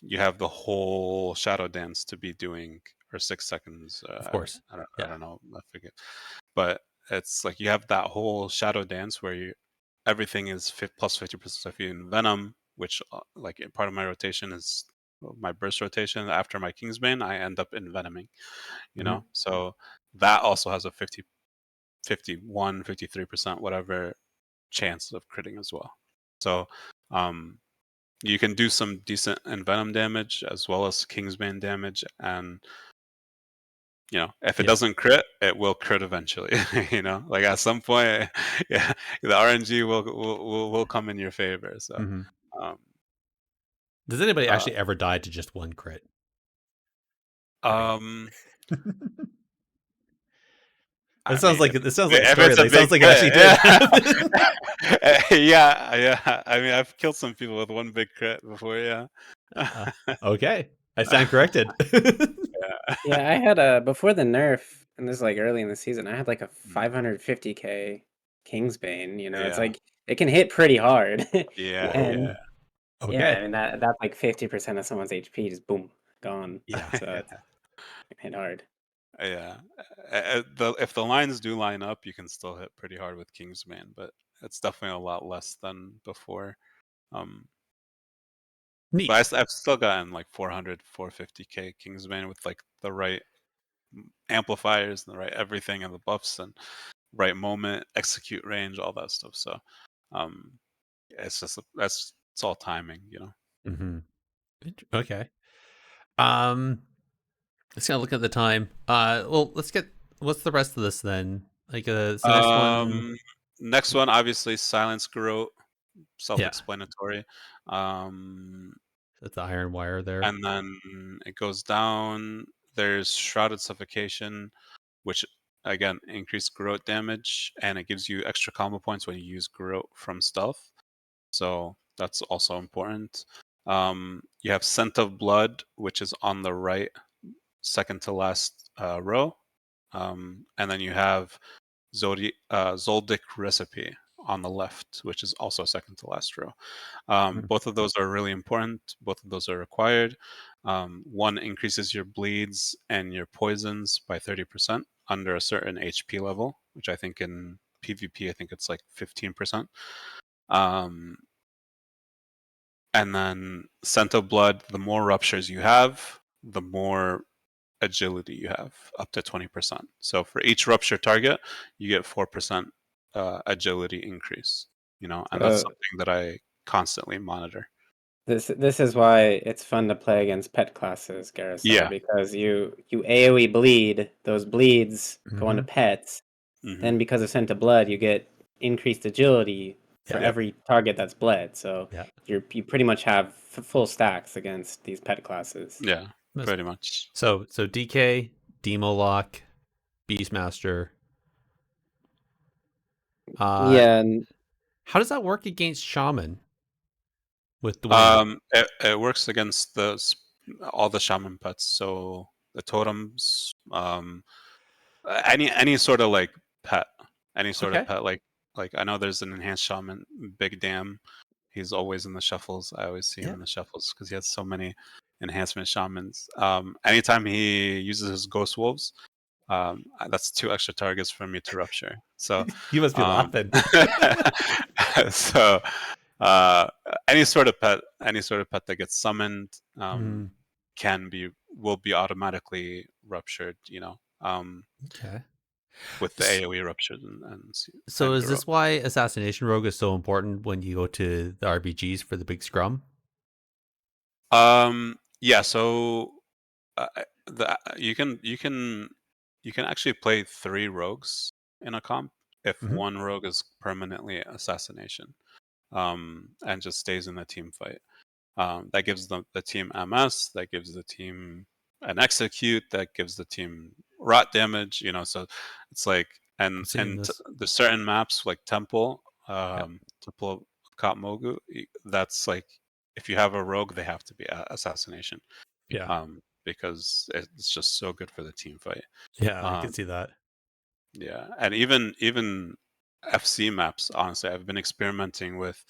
you have the whole shadow dance to be doing or 6 seconds. Of course. I Yeah. don't know. I forget. But it's like you have that whole shadow dance where everything is plus 50%. So if you Venom, which like part of my rotation is my burst rotation. After my Kingsbane, I end up envenoming. You know, so that also has a 51, 53%, whatever chance of critting as well. So you can do some decent envenom damage as well as Kingsbane damage, and you know, if it doesn't crit, it will crit eventually. You know, like at some point, yeah, the RNG will come in your favor. So, does anybody actually ever die to just one crit? It sounds like a if story. it's a Like, it big sounds like it actually crit, did. yeah. I mean, I've killed some people with one big crit before. Yeah. Okay, I stand corrected. Yeah, I had before the nerf, and this is like early in the season. I had like a 550k Kingsbane. You know, it's like it can hit pretty hard. And yeah, I mean that's like 50% of someone's HP, just boom, gone. Yeah. So it hit hard. Yeah, if the lines do line up, you can still hit pretty hard with Kingsman, but it's definitely a lot less than before. Neat. But I've still gotten like 400, 450k Kingsman with like the right amplifiers and the right everything and the buffs and right moment, execute range, all that stuff. So, it's just it's all timing, you know. Okay. Let's kind of look at the time. Well, let's get. What's the rest of this then? Like, the next one. Next one, obviously, Silence Garrote, Yeah, self-explanatory. that's the iron wire there. And then it goes down. There's Shrouded Suffocation, which again increased Garrote damage, and it gives you extra combo points when you use Garrote from stealth. So that's also important. You have Scent of Blood, which is on the right, second to last row. And then you have Zoldyck Recipe on the left, which is also second to last row. Both of those are really important. Both of those are required. One increases your bleeds and your poisons by 30% under a certain HP level, which I think in PvP, I think it's like 15%. And then Scent of Blood, the more ruptures you have, the more agility you have, up to 20%. So for each rupture target, you get 4% agility increase. You know, and that's something that I constantly monitor. This is why it's fun to play against pet classes, Gerissar, Yeah. because you AoE bleed, those bleeds go into pets. Then because of Scent of Blood, you get increased agility for every target that's bled. So you pretty much have full stacks against these pet classes. Yeah, pretty much. So DK, Demo Lock, Beastmaster. Yeah. How does that work against Shaman? With Dwayne? It works against all the shaman pets. So the totems, any sort of like pet, like I know there's an enhanced shaman, Big Dam. He's always in the shuffles. I always see him in the shuffles because he has so many enhancement shamans. Anytime he uses his ghost wolves, that's 2 extra targets for me to rupture. So you must be laughing. So any sort of pet that gets summoned will be automatically ruptured. You know. Okay. With the AoE ruptures so is this why Assassination Rogue is so important when you go to the RBGs for the big scrum? Yeah. So you can actually play 3 rogues in a comp if one rogue is permanently assassination, and just stays in the team fight. That gives the team MS, that gives the team an execute, that gives the team rot damage, you know, so it's like, and there's certain maps like Temple, Temple of Katmogu, that's like, if you have a rogue, they have to be assassination. Because it's just so good for the team fight. Yeah, I can see that. Yeah, and even FC maps, honestly, I've been experimenting with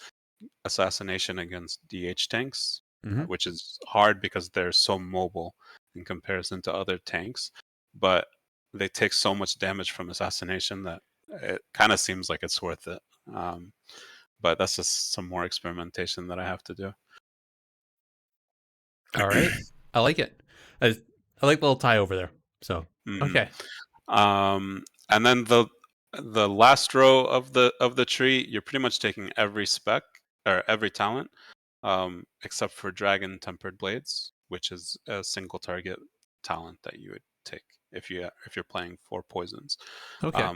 assassination against DH tanks, which is hard because they're so mobile in comparison to other tanks, but they take so much damage from assassination that it kind of seems like it's worth it. But that's just some more experimentation that I have to do. All right. I like it. I like the little tie over there. So, okay. And then the last row of the tree, you're pretty much taking every spec or every talent, except for Dragon Tempered Blades, which is a single target talent that you would take if you're playing 4 poisons. Okay.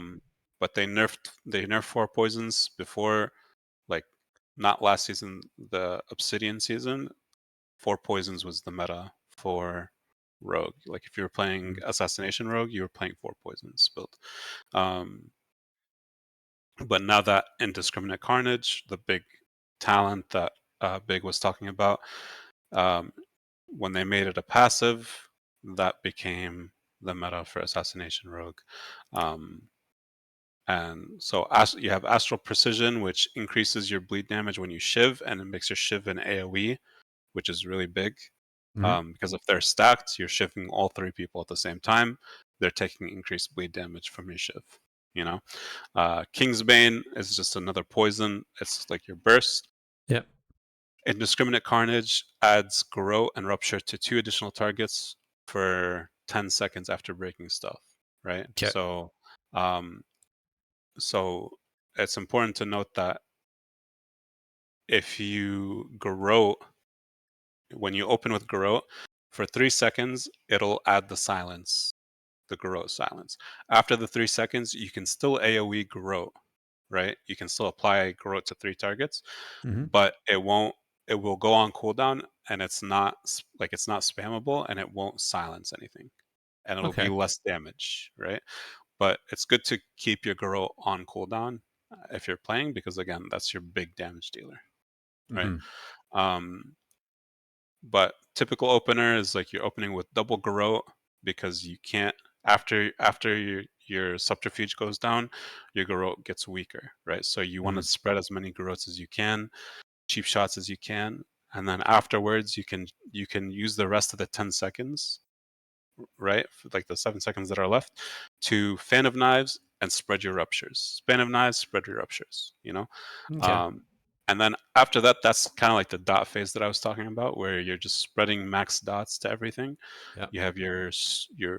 But they nerfed 4 poisons before, like not last season, the Obsidian season. 4 poisons was the meta for Rogue. Like if you were playing Assassination Rogue, you were playing 4 poisons build. But now that Indiscriminate Carnage, the big talent that Big was talking about, when they made it a passive, that became the meta for Assassination Rogue. And so you have Astral Precision, which increases your bleed damage when you shiv, and it makes your shiv an AoE, which is really big. Because if they're stacked, you're shiving all 3 people at the same time. They're taking increased bleed damage from your shiv. You know, Kingsbane is just another poison. It's like your burst. Yep. Indiscriminate Carnage adds Garrote and Rupture to 2 additional targets for 10 seconds after breaking stealth. Right. Okay. So it's important to note that if you Garrote, when you open with Garrote, for 3 seconds, it'll add the silence, the Garrote silence. After the 3 seconds, you can still AoE Garrote, right? You can still apply Garrote to 3 targets, but it will go on cooldown, and it's not spammable, and it won't silence anything, and it'll be less damage, right? But it's good to keep your Garrote on cooldown if you're playing, because again, that's your big damage dealer, right? But typical opener is like you're opening with double Garrote, because you can't, after your subterfuge goes down, your Garrote gets weaker, right? So you want to spread as many Garrotes as you can, cheap shots as you can, and then afterwards you can use the rest of the 10 seconds, right, like the 7 seconds that are left, to Fan of Knives and spread your ruptures. Fan of Knives, spread your ruptures, you know? And then after that, that's kind of like the dot phase that I was talking about, where you're just spreading max dots to everything. Yep. You have your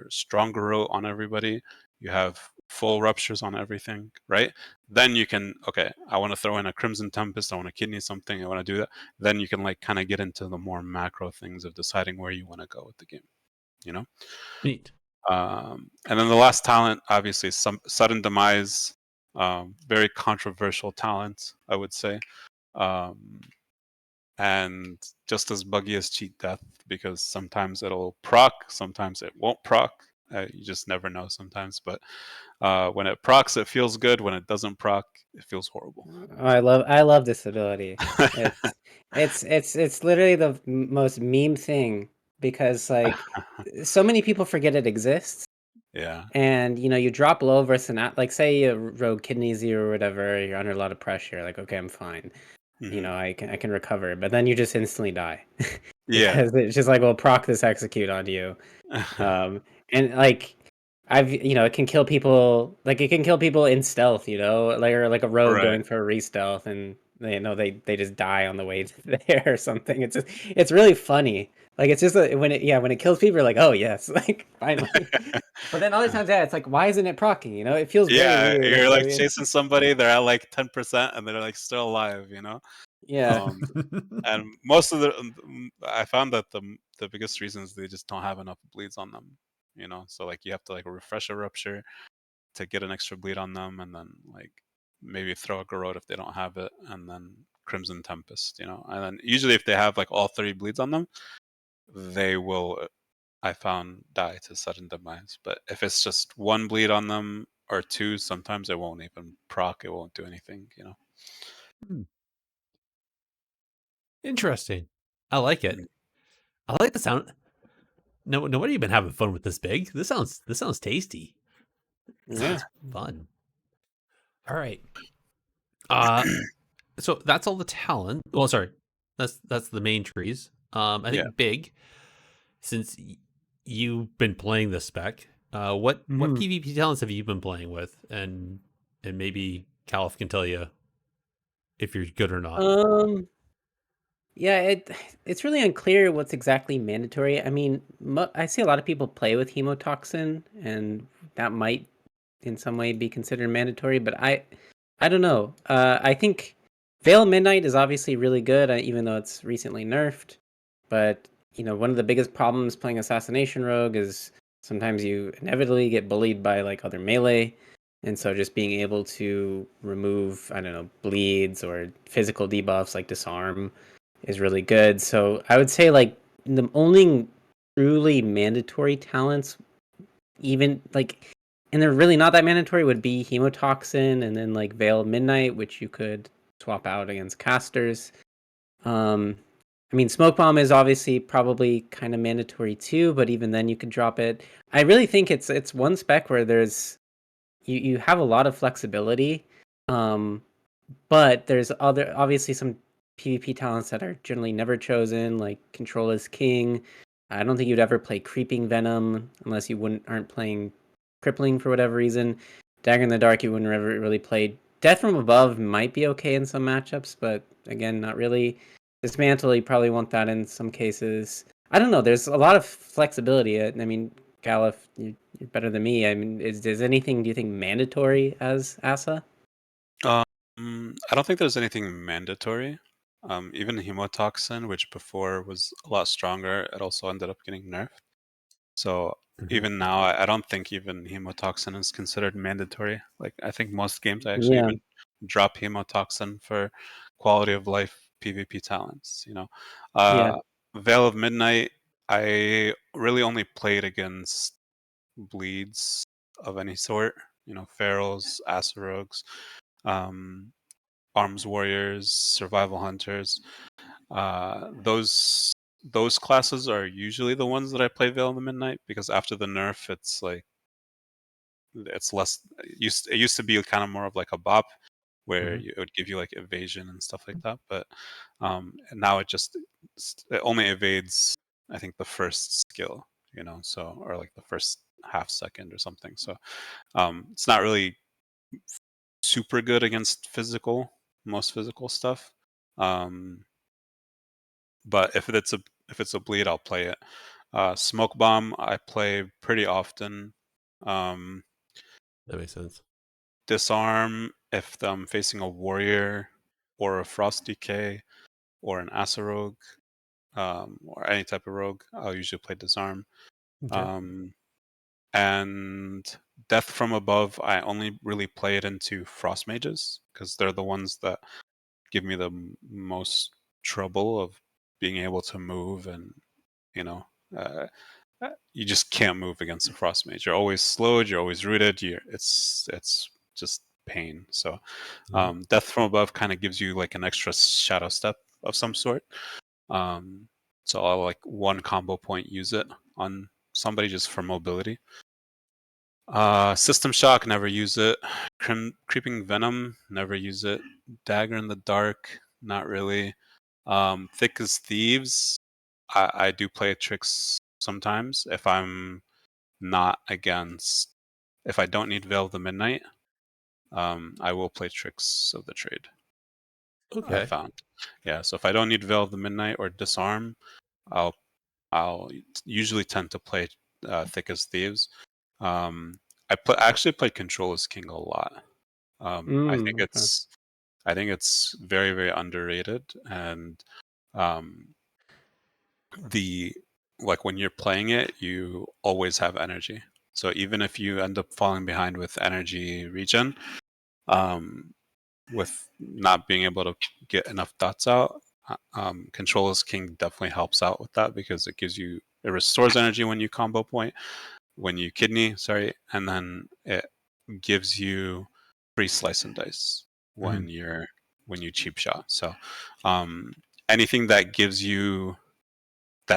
stronger row on everybody. You have full ruptures on everything, right? Then you can, okay, I want to throw in a Crimson Tempest, I want to kidney something, I want to do that. Then you can like kind of get into the more macro things of deciding where you want to go with the game, you know? Neat. And then the last talent, obviously, some Sudden Demise, very controversial talent, I would say. And just as buggy as Cheat Death, because sometimes it'll proc, sometimes it won't proc. You just never know sometimes. But when it procs, it feels good. When it doesn't proc, it feels horrible. Oh, I love this ability. It's literally the most meme thing, because like so many people forget it exists. Yeah. And you drop low versus like say a rogue kidneys you or whatever, you're under a lot of pressure, like okay, I'm fine. I can recover, but then you just instantly die. Yeah. Because it's just like, well, proc this execute on you. And like it can kill people, like it can kill people in stealth, like, or like a rogue Right. going for a re-stealth, and they just die on the way there or something. It's really funny. Like it's just when it kills people, you're like, oh yes, like finally. But then other times, it's like, why isn't it procking? It feels very Yeah, weird. you're It's like weird. chasing somebody, they're at like 10% and they're like still alive, Yeah. And most of I found that the biggest reason is they just don't have enough bleeds on them, so like you have to like refresh a rupture to get an extra bleed on them, and then like maybe throw a Garrote if they don't have it, and then Crimson Tempest, and then usually if they have like all 3 bleeds on them, they will, I found, die to Sudden Demise. But if it's just 1 bleed on them or 2, sometimes it won't even proc, it won't do anything, Interesting. I like it. I like the sound. No, nobody been having fun with this big. This sounds tasty. This Yeah. sounds fun. All right. So that's all the talent. Well, sorry, that's the main trees. I think Yeah. big, since you've been playing the spec. What Mhm. PvP talents have you been playing with, and maybe Caliph can tell you if you're good or not. Um, yeah, it's really unclear what's exactly mandatory. I mean, I see a lot of people play with hemotoxin, and that might in some way be considered mandatory, but I don't know. I think Veil of Midnight is obviously really good, even though it's recently nerfed. But one of the biggest problems playing Assassination Rogue is sometimes you inevitably get bullied by like other melee, and so just being able to remove, I don't know, bleeds or physical debuffs like disarm is really good. So I would say like the only truly mandatory talents, even like, and they're really not that mandatory, would be Hemotoxin and then like Veil of Midnight, which you could swap out against casters. Um, I mean, Smoke Bomb is obviously probably kind of mandatory too, but even then you could drop it. I really think it's one spec where there's you have a lot of flexibility, um, but there's other obviously some PvP talents that are generally never chosen, like Control is King. I don't think you'd ever play Creeping Venom unless you aren't playing Crippling for whatever reason. Dagger in the Dark you wouldn't ever really play. Death from Above might be okay in some matchups, but again, not really. Dismantle, you probably want that in some cases. I don't know. There's a lot of flexibility. I mean, Caliph, you're better than me. I mean, is anything, do you think, mandatory as Asa? I don't think there's anything mandatory. Even hemotoxin, which before was a lot stronger, it also ended up getting nerfed. So Mhm. even now, I don't think even hemotoxin is considered mandatory. Like I think most games I actually Yeah. even drop hemotoxin for quality of life PvP talents. Yeah. uh, Veil of Midnight, I really only played against bleeds of any sort. Ferals, Rogues, um, Arms Warriors, Survival Hunters. Those classes are usually the ones that I play Veil in the Midnight, because after the nerf, it's less. It used to be kind of more of like a bop, where Mhm. it would give you like evasion and stuff like that. But and now it only evades, I think, the first skill. So, or like the first half second or something. So it's not really super good against most physical stuff. Um, but if it's a bleed, I'll play it. Smoke bomb, I play pretty often. Um, That makes sense. Disarm, if I'm facing a warrior or a frost decay or an Asa rogue, or any type of rogue, I'll usually play disarm. Okay. Um, and death from above, I only really play it into frost mages, because they're the ones that give me the most trouble of being able to move. And you know uh, you just can't move against a frost mage. You're always slowed, you're always rooted, it's just pain. So Mhm. death from above kind of gives you like an extra shadow step of some sort. um, so I'll like one combo point use it on somebody just for mobility. System shock, never use it. Creeping venom, never use it. Dagger in the dark, not really. Thick as thieves, I do play tricks sometimes if I'm not against. If I don't need Veil of the Midnight, I will play Tricks of the Trade. I Okay. found, yeah. So if I don't need Veil of the Midnight or Disarm, I'll I'll usually tend to play Thick as Thieves. Um, actually played Control as King a lot. I think Okay. it's very, very underrated. And um, the like when you're playing it, you always have energy. So even if you end up falling behind with energy regen, um, with not being able to get enough dots out, Control as King definitely helps out with that, because it restores energy when you combo point, when you kidney, sorry, and then it gives you free slice and dice Mhm. when you cheap shot. So um, anything that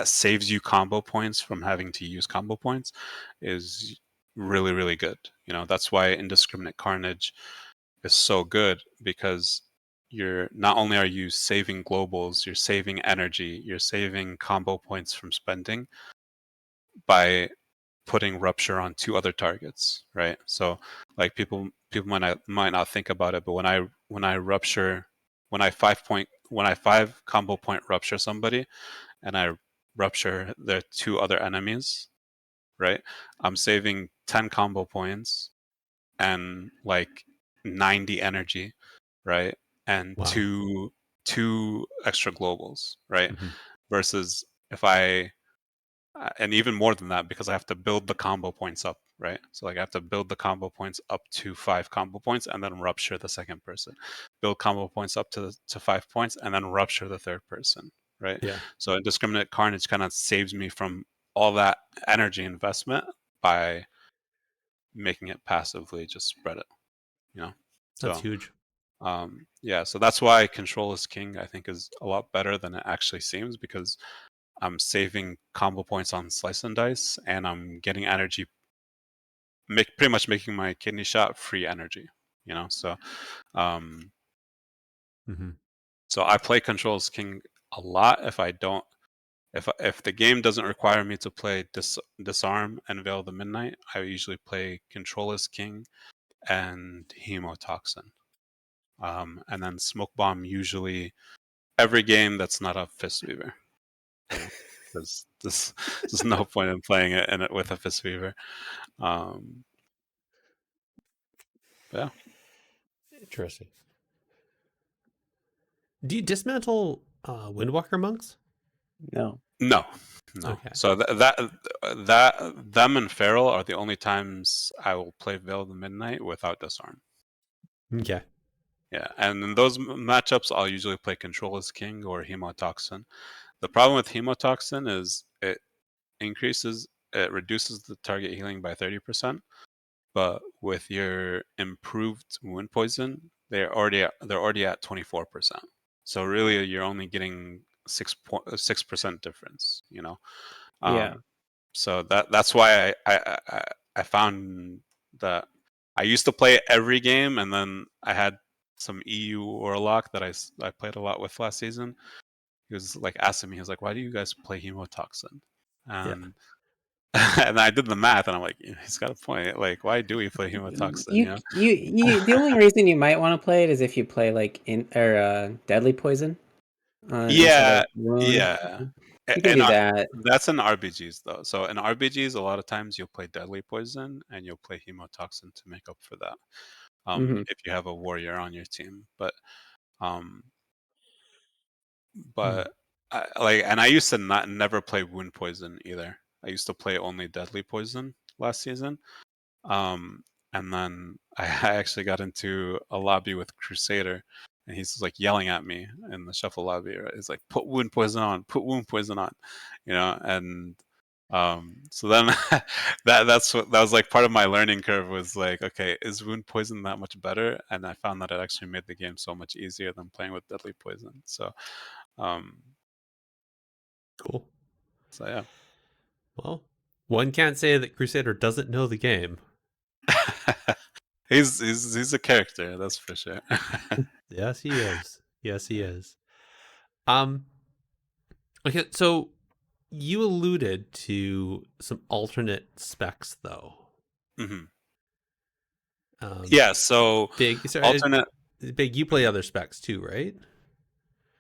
saves you combo points from having to use combo points is really, really good. That's why Indiscriminate Carnage is so good, because you're not only are you saving globals, you're saving energy, you're saving combo points from spending, by putting rupture on 2 other targets, right? So like people might not think about it, but when I rupture when I 5 combo point rupture somebody and I rupture their 2 other enemies, right? I'm saving 10 combo points and like 90 energy, right? And Wow. two extra globals, right? Mm-hmm. Versus if I and even more than that because I have to build the combo points up, right? So like I have to build the combo points up to 5 combo points and then rupture the second person. Build combo points up to 5 points and then rupture the third person, right? Yeah. So indiscriminate carnage kind of saves me from all that energy investment by making it passively just spread it, you know. That's So huge. yeah, so that's why control is king I think is a lot better than it actually seems because I'm saving combo points on slice and dice, and I'm getting energy, pretty much making my kidney shot free energy. You know, um, Mm-hmm. so I play Control as King a lot. If the game doesn't require me to play Disarm and Veil of the Midnight, I usually play Control as King and Hemotoxin, and then Smoke Bomb usually every game that's not a Fist Weaver. You know, there's no point in playing it with a Fist Weaver. Um, yeah. Interesting. Do you dismantle Windwalker monks? No. No, no. Okay. So them and Feral are the only times I will play Veil of the Midnight without Disarm. Okay. Yeah, and in those matchups, I'll usually play Control as King or Hemotoxin. The problem with Hemotoxin is it reduces the target healing by 30%, but with your improved wound poison, they're already at 24%. So really, you're only getting 6% difference. You know, Yeah. so that's why I found that I used to play it every game, and then I had some EU Warlock that I played a lot with last season. He was like asking me, he was like, "Why do you guys play Hemotoxin?" Yeah. And and I did the math, and I'm like, he's got a point. Like, why do we play Hemotoxin? You know? The only reason you might want to play it is if you play like deadly poison instead Yeah, of wound. yeah. You can And do that. that's in RBGs though. So in RBGs, a lot of times you'll play Deadly Poison and you'll play Hemotoxin to make up for that. Hmm. If you have a warrior on your team, um, Hmm. but and I used to never play Wound Poison either. I used to play only Deadly Poison last season. Um, and then I actually got into a lobby with Crusader, and he's like yelling at me in the shuffle lobby. Right? He's like, "Put wound poison on, put wound poison on," you know. And so then that was like part of my learning curve was like, okay, is wound poison that much better? And I found that it actually made the game so much easier than playing with deadly poison. Um, Cool. so yeah. Well, one can't say that Crusader doesn't know the game. He's a character, that's for sure. Yes, he is. Yes, he is. Um. Okay, so you alluded to some alternate specs, though. Hmm. Um, Yeah, so Big, sorry, alternate. Big. You play other specs too, right?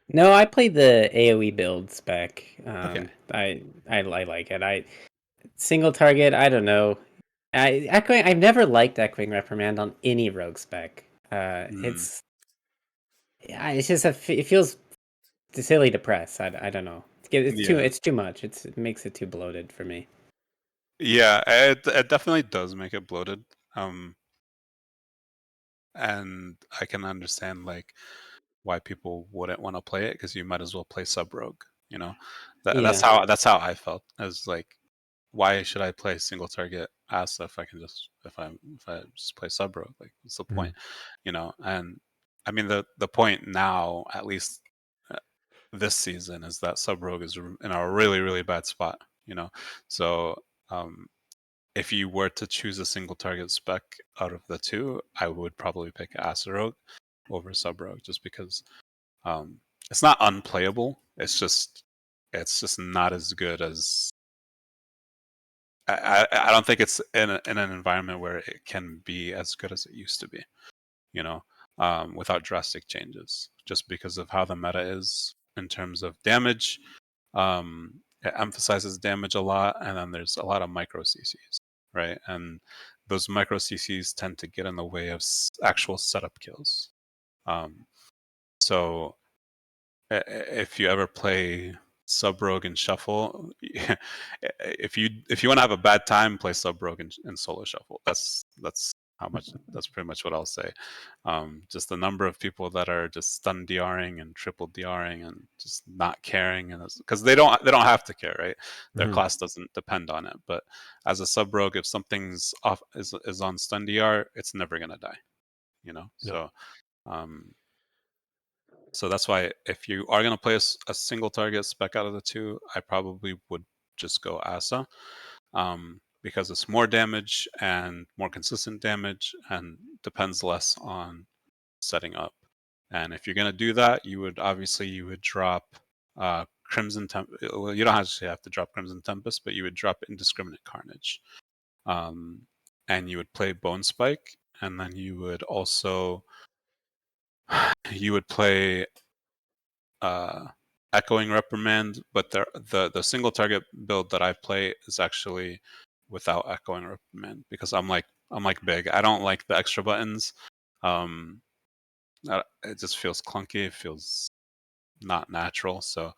No, I played the AOE build spec. Okay. I like it. I single target. I don't know. I've never liked echoing reprimand on any rogue spec. Mm, It's yeah, it's just it feels silly to press. I don't know. yeah, It's too much. It makes it too bloated for me. yeah, it definitely does make it bloated. Um, and I can understand like why people wouldn't want to play it because you might as well play sub rogue. You know, Yeah. that's how I felt. As like, why should I play single target ass if I can just if I just play sub rogue? Like, what's the Mhm. point? You know, and I mean the point now, at least uh, this season, is that sub rogue is in a really really bad spot. You know, so um, if you were to choose a single target spec out of the two, I would probably pick Ass Rogue over Sub Rogue just because um, it's not unplayable. It's just not as good as I don't think it's in an environment where it can be as good as it used to be, without drastic changes, just because of how the meta is in terms of damage. It emphasizes damage a lot, and then there's a lot of micro CCs, right? And those micro CCs tend to get in the way of actual setup kills. So if you ever play Sub Rogue and Shuffle, if you want to have a bad time, play Sub Rogue and Solo Shuffle. That's pretty much what I'll say. Just the number of people that are just stun DRing and triple DRing and just not caring, and because they don't have to care, right? Their class doesn't depend on it. But as a Sub Rogue, if something's off is on stun DR, it's never gonna die. Yep. So. So that's why if you are going to play a single target spec out of the two, I probably would just go Asa, because it's more damage and more consistent damage and depends less on setting up. And if you're going to do that, you would drop Crimson Tempest. Well, you don't actually have to drop Crimson Tempest, but you would drop Indiscriminate Carnage. And you would play Bone Spike, and then you would also play Echoing Reprimand, but the single target build that I play is actually without Echoing Reprimand, because I'm like Big. I don't like the extra buttons. It just feels clunky. It feels not natural. So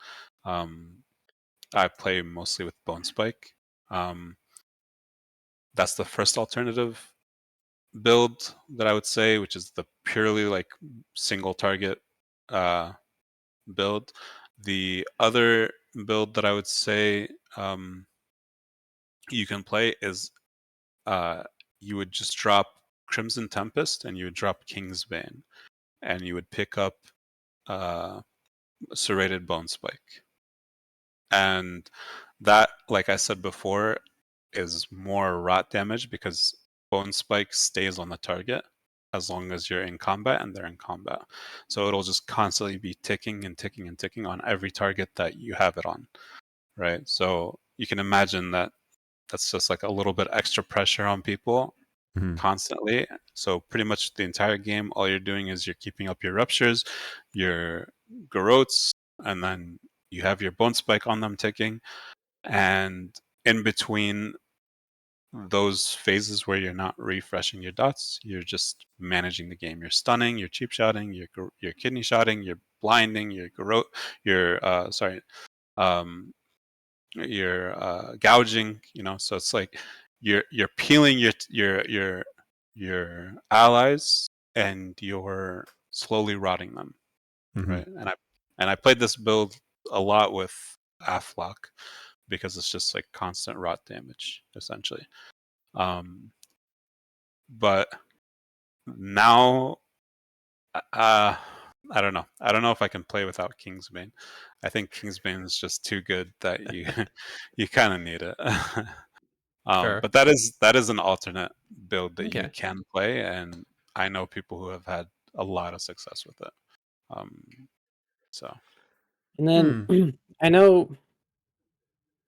I play mostly with Bone Spike. That's the first alternative build that I would say, which is the purely like single target build. The other build that I would say you can play is you would just drop Crimson Tempest and you would drop Kingsbane, and you would pick up Serrated Bone Spike. And that, like I said before, is more rot damage because Bone Spike stays on the target as long as you're in combat and they're in combat. So it'll just constantly be ticking and ticking and ticking on every target that you have it on, right? So you can imagine that that's just like a little bit extra pressure on people constantly. So pretty much the entire game, all you're doing is you're keeping up your ruptures, your garrotes, and then you have your bone spike on them ticking. And in between those phases where you're not refreshing your dots, you're just managing the game. You're stunning, you're cheap shotting, you're kidney shotting, you're blinding, you're gouging. So it's like you're peeling your allies and you're slowly rotting them, right? And I played this build a lot with Aflock because it's just like constant rot damage essentially. But now, I don't know. I don't know if I can play without Kingsbane. I think Kingsbane is just too good that you you kind of need it. Fair. But that is an alternate build that you Okay. can play, and I know people who have had a lot of success with it. So And then I know,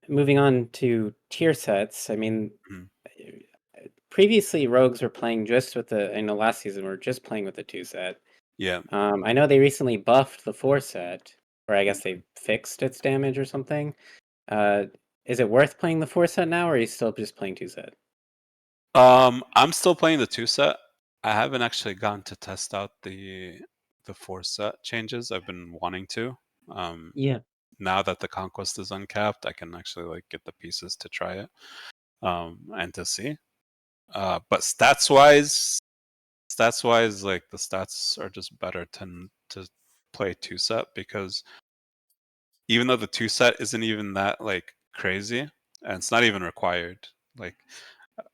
moving on to tier sets, I mean, mhm. previously rogues were playing just with I know last season we were just playing with the 2 set. Yeah. I know they recently buffed the 4 set, or I guess they fixed its damage or something. Is it worth playing the 4 set now, or are you still just playing 2 set? I'm still playing the 2 set. I haven't actually gotten to test out the 4 set changes. I've been wanting to. Yeah. Now that the conquest is uncapped, I can actually like get the pieces to try it, and to see. But stats wise, like the stats are just better to play 2 set, because even though the 2 set isn't even that like crazy, and it's not even required. Like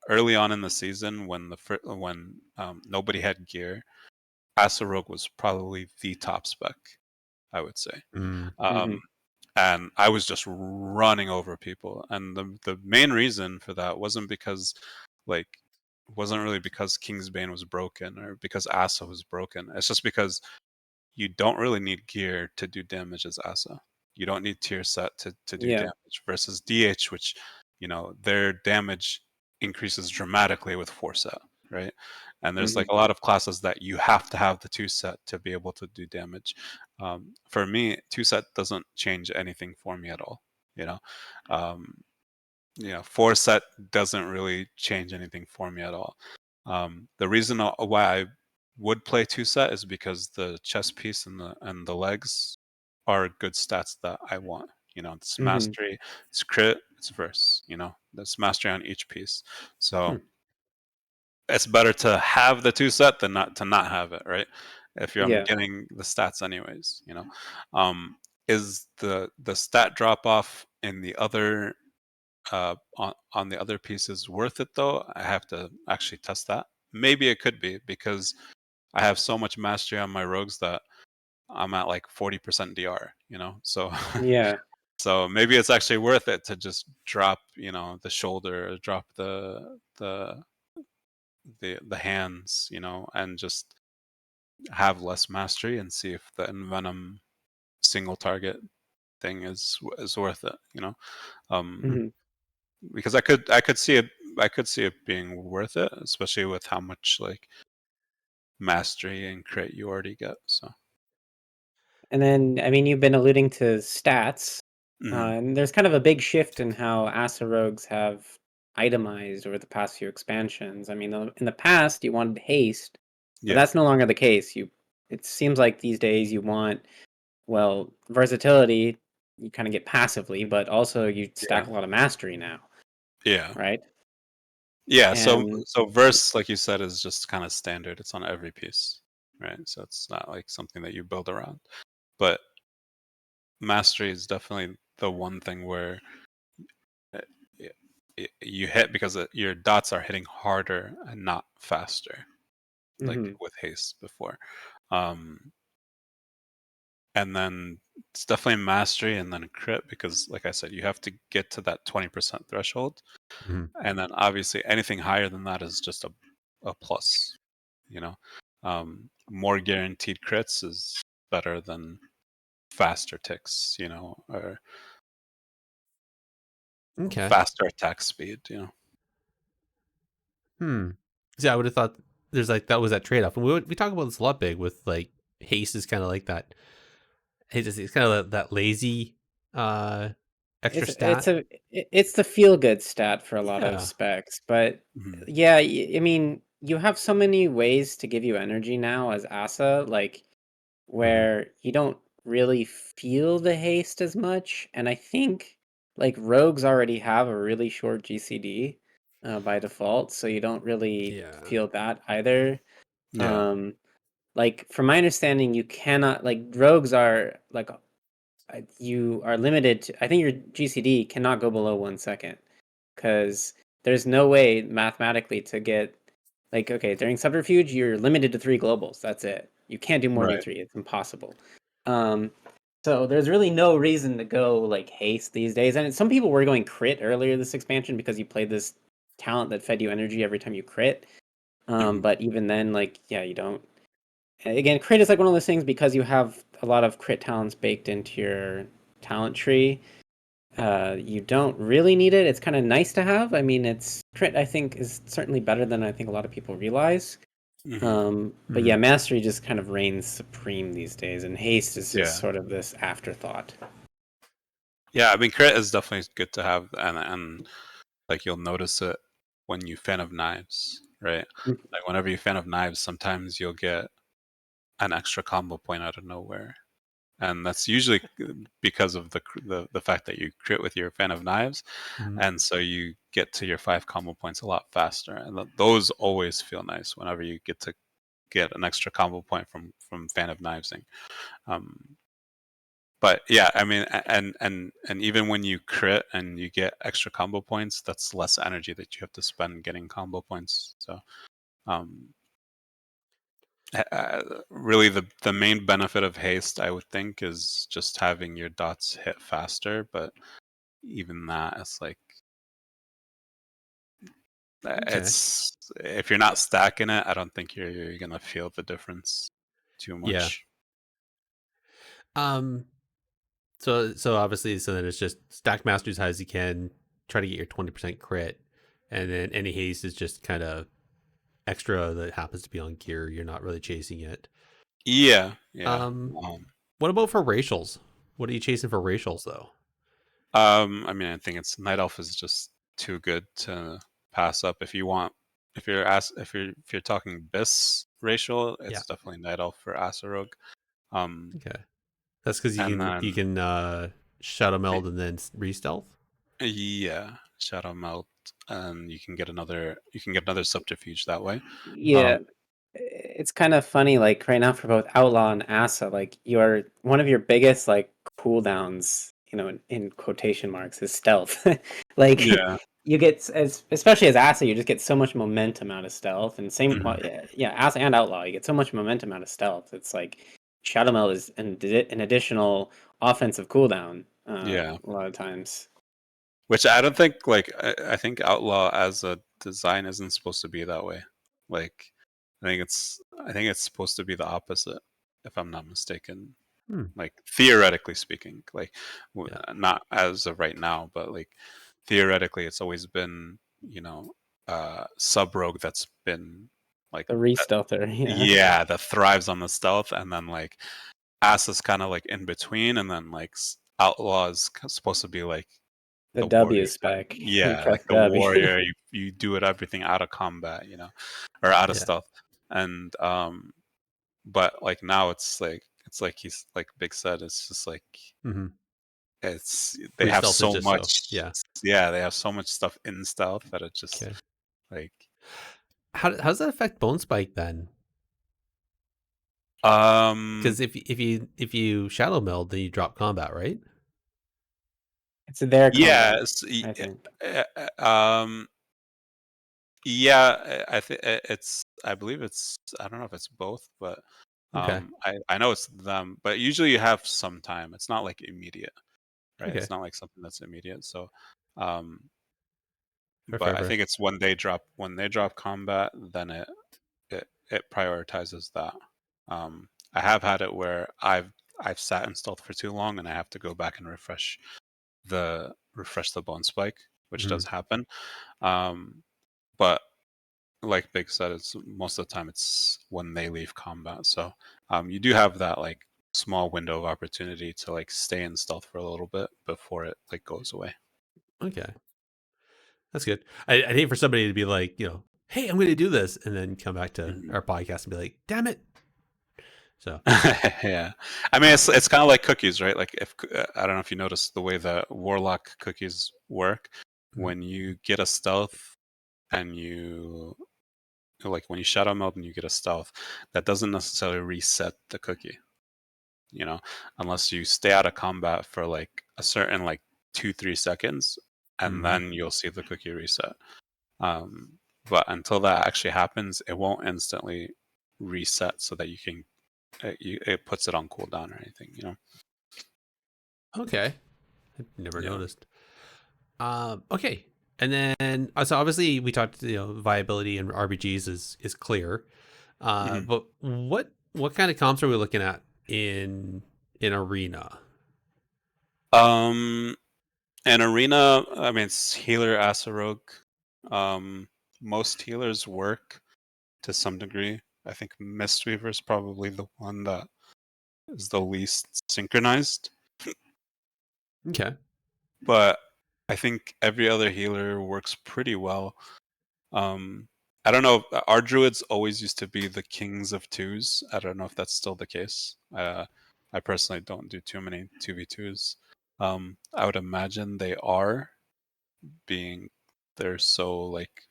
early on in the season, when nobody had gear, Asa Rogue was probably the top spec, I would say. And I was just running over people. And the main reason for that wasn't really because Kingsbane was broken or because Asa was broken. It's just because you don't really need gear to do damage as Asa. You don't need tier set to do Yeah. damage versus DH, which their damage increases dramatically with 4-set, right? And there's like Mhm. a lot of classes that you have to have the 2-set to be able to do damage. For me, 2-set doesn't change anything for me at all. Um, 4-set doesn't really change anything for me at all. The reason why I would play 2-set is because the chest piece and the legs are good stats that I want. It's Mhm. mastery, it's crit, it's verse. There's mastery on each piece. So Hmm. it's better to have the 2-set than not have it, right? If I'm Yeah. getting the stats anyways. Is the stat drop off in the other on the other pieces worth it though? I have to actually test that. Maybe it could be because I have so much mastery on my rogues that I'm at like 40% DR, so Yeah. so maybe it's actually worth it to just drop, the shoulder, drop the hands, and just have less mastery and see if the envenom single target thing is worth it, um Mhm. because I could see it being worth it, especially with how much like mastery and crit you already get. So And then, I mean, you've been alluding to stats, hmm and there's kind of a big shift in how Asa Rogues have itemized over the past few expansions. I mean, in the past, you wanted haste, but yeah, that's no longer the case. It seems like these days you want, well, versatility. You kind of get passively, but also you yeah, stack a lot of mastery now, yeah, right? yeah. So And so verse, like you said, is just kind of standard. It's on every piece, right? So it's not like something that you build around. But mastery is definitely the one thing where uh, you hit because your dots are hitting harder and not faster, like mhm, with haste before. Um, and then it's definitely mastery and then crit because, like I said, you have to get to that 20% threshold, Mhm. and then obviously anything higher than that is just a plus. You know, more guaranteed crits is better than faster ticks. Or Okay. faster attack speed. Hmm. See, I would have thought there's like that was that trade off, and we talk about this a lot big with like haste is kind of like that. It's kind of that lazy uh extra it's stat. it's the feel good stat for a lot of Yeah. specs, but Mhm. yeah, I mean, you have so many ways to give you energy now as Asa, like Mhm. where you don't really feel the haste as much, and I think like rogues already have a really short GCD by default, so you don't really Yeah. feel that either. Yeah. Um, like from my understanding, you cannot like rogues are like you are limited to, I think your GCD cannot go below 1 second because there's no way mathematically to get like okay during subterfuge you're limited to 3 globals. That's it. You can't do more than Right. 3. It's impossible. Um, so there's really no reason to go like haste these days. And some people were going crit earlier this expansion because you played this talent that fed you energy every time you crit. Mhm. But even then, like yeah, you don't. Again, crit is like one of those things because you have a lot of crit talents baked into your talent tree. You don't really need it. It's kind of nice to have. I mean, it's crit. I think is certainly better than I think a lot of people realize. Mhm. But yeah, Mhm. mastery just kind of reigns supreme these days, and haste is just Yeah. sort of this afterthought. Yeah. I mean, crit is definitely good to have, and like you'll notice it when you fan of knives, right? Like whenever you fan of knives, sometimes you'll get an extra combo point out of nowhere, and that's usually because of the fact that you crit with your fan of knives, Mhm. and so you get to your 5 combo points a lot faster, and those always feel nice whenever you get to get an extra combo point from fan of knivesing. Um, but yeah, I mean, and even when you crit and you get extra combo points, that's less energy that you have to spend getting combo points. So um, really the main benefit of haste, I would think, is just having your dots hit faster. But even that, it's like Okay. it's if you're not stacking it, I don't think you're gonna feel the difference too Yeah. much. Um. So obviously, so then it's just stack mastery as high as you can. try to get your 20% crit, and then any haste is just kind of extra that happens to be on gear. You're not really chasing it. Yeah. What about for racials? What are you chasing for racials though? I mean, I think it's Night Elf is just too good to pass up. If you're talking bis racial, Yeah. it's definitely Night Elf for Asa Rogue. Okay. That's because And you then can shadow meld and then re-stealth. yeah, Shadow Melt, and you can get another subterfuge that way. Yeah, it's kind of funny. Like right now, for both Outlaw and Asa, like one of your biggest like cooldowns, in quotation marks, is stealth. Like Yeah. you get, especially as Asa, you just get so much momentum out of stealth, and same, well, Mhm. yeah, Asa and Outlaw, you get so much momentum out of stealth. It's like Shadow Meld is an additional offensive cooldown. Yeah. A lot of times. Which I don't think I think Outlaw as a design isn't supposed to be that way. Like I think it's supposed to be the opposite, if I'm not mistaken. Hmm. Like theoretically speaking, like Yeah. not as of right now, but like theoretically, it's always been sub rogue that's been like The re-stealther, yeah. yeah, that thrives on the stealth, and then like Ass is kind of like in between, and then like Outlaw is supposed to be like The the W warrior type. spec. You Yeah, press like the W. warrior. You do it everything out of combat, or out of Yeah. stealth. And but like now it's like he's like Big said. It's just like Mm-hmm. they have Re-stealth is so just so. much. Yeah. Yeah, they have so much stuff in stealth that it just Okay. like How does that affect Bone Spike then? um Because if you shadow meld, then you drop combat, right? It's their yeah combat, I think. um yeah, I think I believe it's I don't know if it's both, but Okay. I know it's them, but usually you have some time. It's not like immediate, right? Okay. It's not like something that's immediate. So, um, Fair, but I fair. think it's when they drop combat, then it prioritizes that. I have had it where I've sat in stealth for too long, and I have to go back and refresh the bone spike, which Mm-hmm. does happen. But like Big said, it's most of the time it's when they leave combat. So you do have that like small window of opportunity to like stay in stealth for a little bit before it like goes away. Okay. That's good. I hate for somebody to be like, hey, I'm going to do this, and then come back to Mhm. our podcast and be like, damn it. So Yeah, I mean it's kind of like cookies, right? Like if I don't know if you noticed the way the warlock cookies work. Mhm. When you get a stealth and like when you shadow meld and you get a stealth, that doesn't necessarily reset the cookie. Unless you stay out of combat for like a certain like 2-3 seconds, and Mhm. then you'll see the cookie reset. But until that actually happens, it won't instantly reset so that you can it puts it on cooldown or anything. Okay. I never Yeah. noticed. Okay. And then, so obviously we talked, viability in RPGs is clear. Mhm. But what kind of comps are we looking at in arena? Um, an arena, I mean, it's healer Asarogue. Most healers work to some degree. I think Mistweaver is probably the one that is the least synchronized. Okay. But I think every other healer works pretty well. Um, I don't know. Our druids always used to be the kings of twos. I don't know if that's still the case. I personally don't do too many 2v2s. I would imagine they are, being they're so like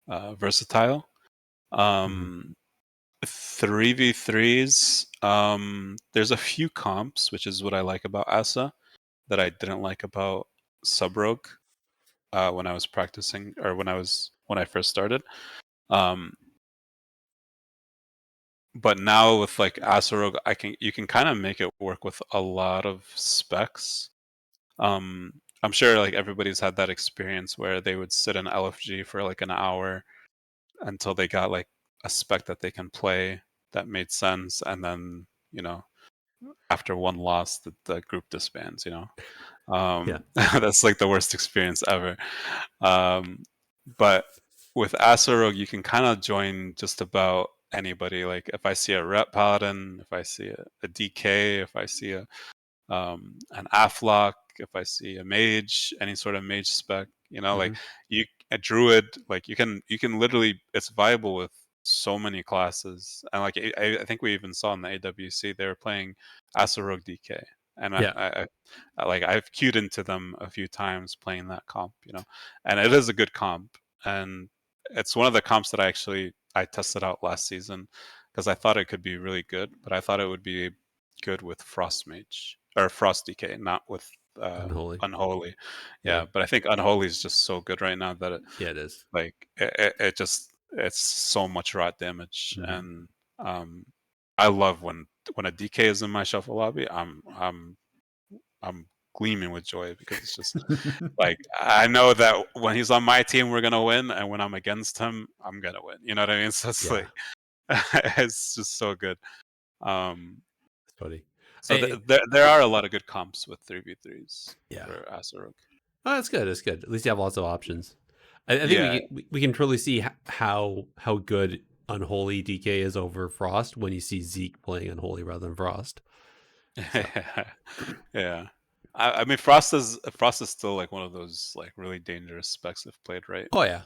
versatile. Mhm. 3v3s. There's a few comps, which is what I like about Asa that I didn't like about Subrogue when I was practicing, or when I first started. Um, but now with like Asarogue, you can kind of make it work with a lot of specs. I'm sure like everybody's had that experience where they would sit in LFG for like an hour until they got like a spec that they can play that made sense, and then after one loss, the group disbands. That's like the worst experience ever. But with Asarog, you can kind of join just about anybody. Like if I see a Rep Paladin, if I see a DK, if I see an Aflock, if I see a Mage, any sort of Mage spec, like you a Druid, like you can literally, it's viable with so many classes. And like I think we even saw in the AWC they were playing Asarog DK, and I've queued into them a few times playing that comp, and it is a good comp, and it's one of the comps that I tested out last season because I thought it could be really good, but I thought it would be good with Frost Mage or Frost DK, not with Unholy. Yeah, but I think Unholy is just so good right now that it is like it just, it's so much rot damage, and I love when a DK is in my shuffle lobby. I'm gleaming with joy because it's just like I know that when he's on my team we're gonna win, and when I'm against him I'm gonna win. You know what I mean? So it's like it's just so good. Funny. So there are a lot of good comps with 3v3s for Asarog. Oh, that's good. That's good. At least you have lots of options. I think we can truly see how good Unholy DK is over Frost when you see Zeke playing Unholy rather than Frost. So. Yeah. I mean, Frost is still like one of those like really dangerous specs if played right. Oh yeah.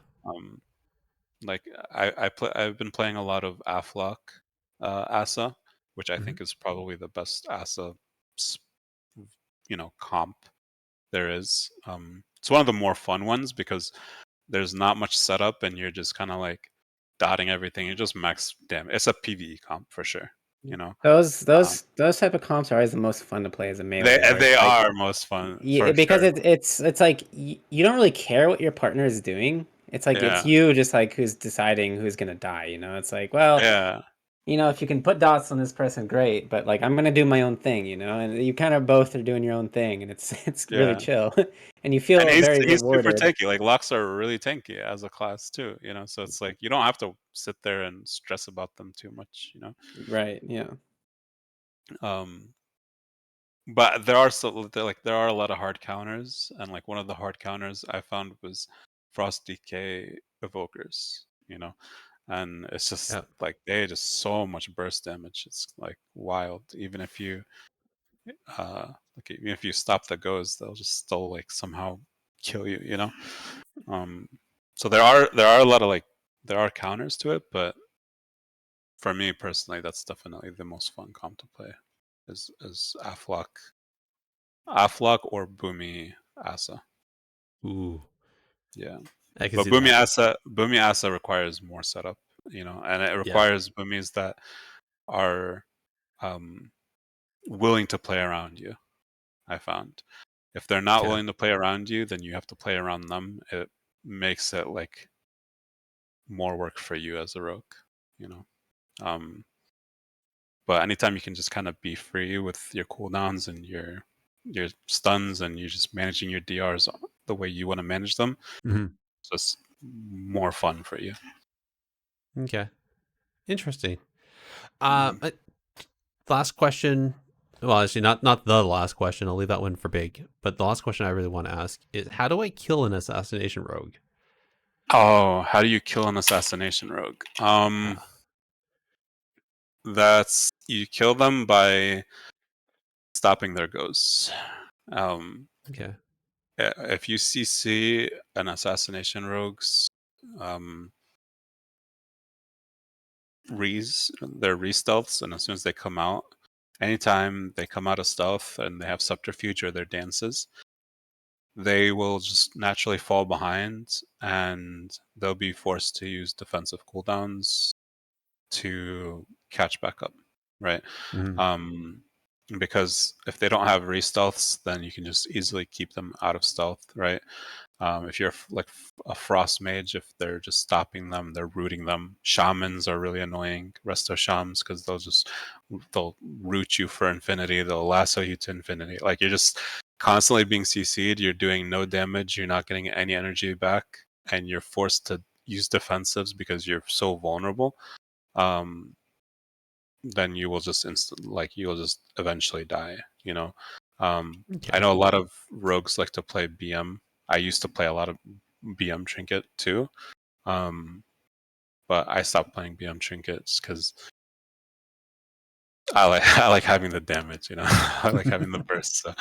Like I've been playing a lot of Aflock Asa, which I think is probably the best Asa comp there is. It's one of the more fun ones because there's not much setup and you're just kind of like dotting everything. You're just max damage. It's a PvE comp for sure. Those type of comps are always the most fun to play as a melee. They are most fun. Yeah, because sure. it's like you don't really care what your partner is doing. It's like it's you just like who's deciding who's gonna die. It's like, well, if you can put dots on this person, great. But like I'm gonna do my own thing, and you kind of both are doing your own thing, and it's really chill, and you feel very he's rewarded. super tanky. Like Locks are really tanky as a class too, so it's like you don't have to sit there and stress about them too much, Right. Yeah. But there are there are a lot of hard counters, and like one of the hard counters I found was Frost DK Evokers, and it's just like they just so much burst damage. It's like wild. Even if you even if you stop the goes, they'll just still like somehow kill you, so there are a lot of there are counters to it, but for me personally that's definitely the most fun comp to play is Aflock or Boomy Asa. Ooh. Yeah. I can but see Boomy Asa requires more setup, and it requires Boomies that are willing to play around you. I found if they're not willing to play around you, then you have to play around them. It makes it like more work for you as a rogue, but anytime you can just kind of be free with your cooldowns and your stuns, and you're just managing your DRs the way you want to manage them, it's just more fun for you. Okay, interesting. Last question. Well, actually, not the last question. I'll leave that one for Big. But the last question I really want to ask is, how do I kill an assassination rogue? Oh, how do you kill an assassination rogue? That's you kill them by stopping their goes. Okay. If you CC an assassination rogue's they're re-stealths, and as soon as they come out, anytime they come out of stealth and they have subterfuge or their dances, they will just naturally fall behind, and they'll be forced to use defensive cooldowns to catch back up, right? Because if they don't have re-stealths, then you can just easily keep them out of stealth, right? If you're like a Frost Mage, if they're just stopping them, they're rooting them. Shamans are really annoying, Resto Shams, because they'll root you for infinity, they'll lasso you to infinity. Like you're just constantly being CC'd, you're doing no damage, you're not getting any energy back, and you're forced to use defensives because you're so vulnerable. Then you will just you'll just eventually die, I know a lot of rogues like to play BM. I used to play a lot of BM Trinket too, but I stopped playing BM Trinkets because I like having the damage, I like having the burst. So,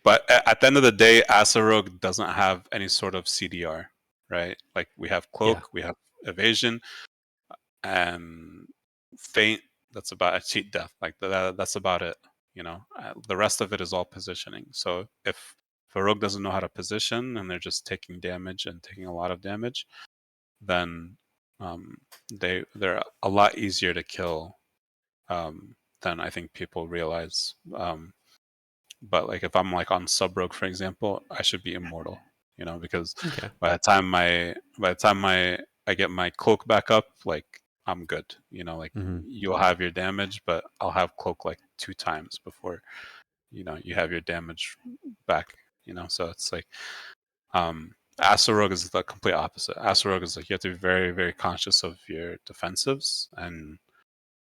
but at the end of the day, Asa Rogue doesn't have any sort of CDR, right? Like we have Cloak, we have Evasion, and Feint. That's about a cheat death. Like that's about it. The rest of it is all positioning. So if a rogue doesn't know how to position and they're just taking damage and taking a lot of damage, then they're a lot easier to kill than I think people realize. But like if I'm like on sub rogue, for example, I should be immortal, because by the time I get my cloak back up, like I'm good. Like you'll have your damage, but I'll have cloak like 2 times before you have your damage back. So it's like Asa Rogue is the complete opposite. Asa Rogue is like you have to be very, very conscious of your defensives, and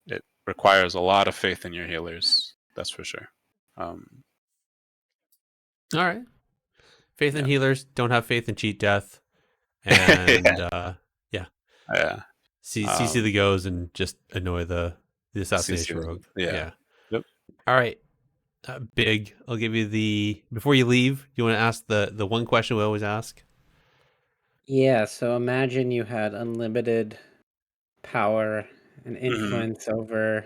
it requires a lot of faith in your healers. That's for sure. All right. Faith in healers, don't have faith in cheat death, and yeah. CC the goes and just annoy the assassination CC, rogue. yeah. Yep. All right. Big. I'll give you before you leave. You want to ask the one question we always ask? Yeah. So imagine you had unlimited power and influence over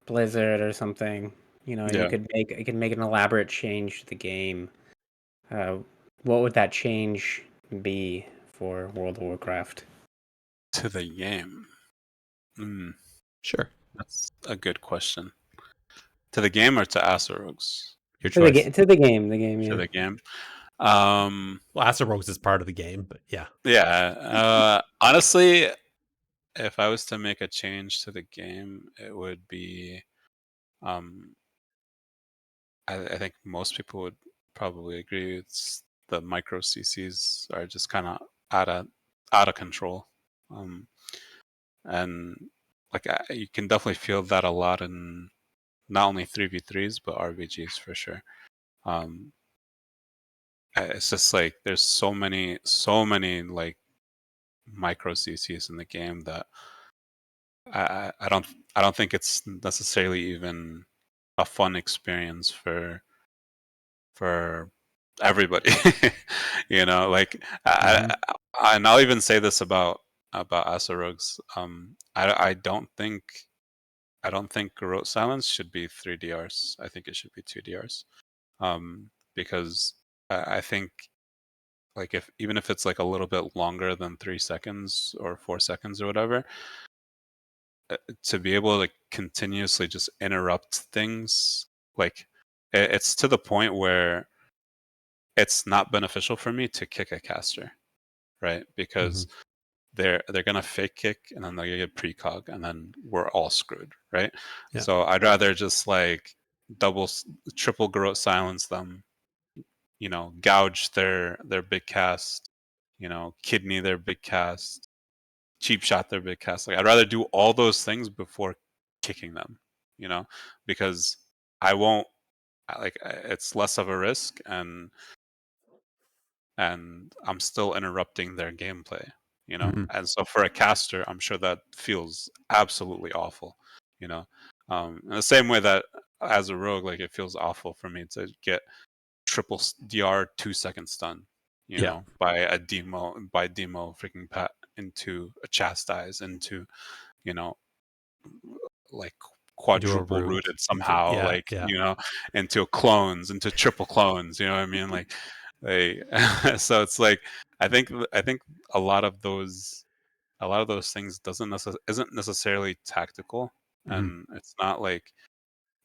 Blizzard or something. You could make an elaborate change to the game. What would that change be for World of Warcraft? To the game. Sure. That's a good question. To the game or to Asa Rogues? Your choice. To the game. Yeah. To the game. Well, Asa Rogues is part of the game, but yeah. Yeah. Honestly, if I was to make a change to the game, it would be I think most people would probably agree it's the micro CCs are just kind of out of control, and like you can definitely feel that a lot in not only 3v3s but RVGs for sure. It's just like there's so many like micro CCs in the game that I don't think it's necessarily even a fun experience for everybody. Like and I'll even say this about Asa Rogues. I don't think Garrote Silence should be 3 DRs. I think it should be 2 DRs. Because I think like even if it's like a little bit longer than 3 seconds or 4 seconds or whatever, to be able to continuously just interrupt things, like it's to the point where it's not beneficial for me to kick a caster, right? Because they're gonna fake kick and then they're gonna get precog and then we're all screwed, right? Yeah. So I'd rather just like triple Garrote silence them, gouge their big cast, kidney their big cast, cheap shot their big cast. Like I'd rather do all those things before kicking them, because I won't like it's less of a risk and I'm still interrupting their gameplay, And so for a caster, I'm sure that feels absolutely awful, In the same way that as a rogue, like it feels awful for me to get triple DR 2 second stun, by demo freaking pat into a chastise into, like quadruple rooted somehow, into clones, into triple clones, you know what I mean? Like so it's like I think a lot of those things isn't necessarily tactical, and it's not like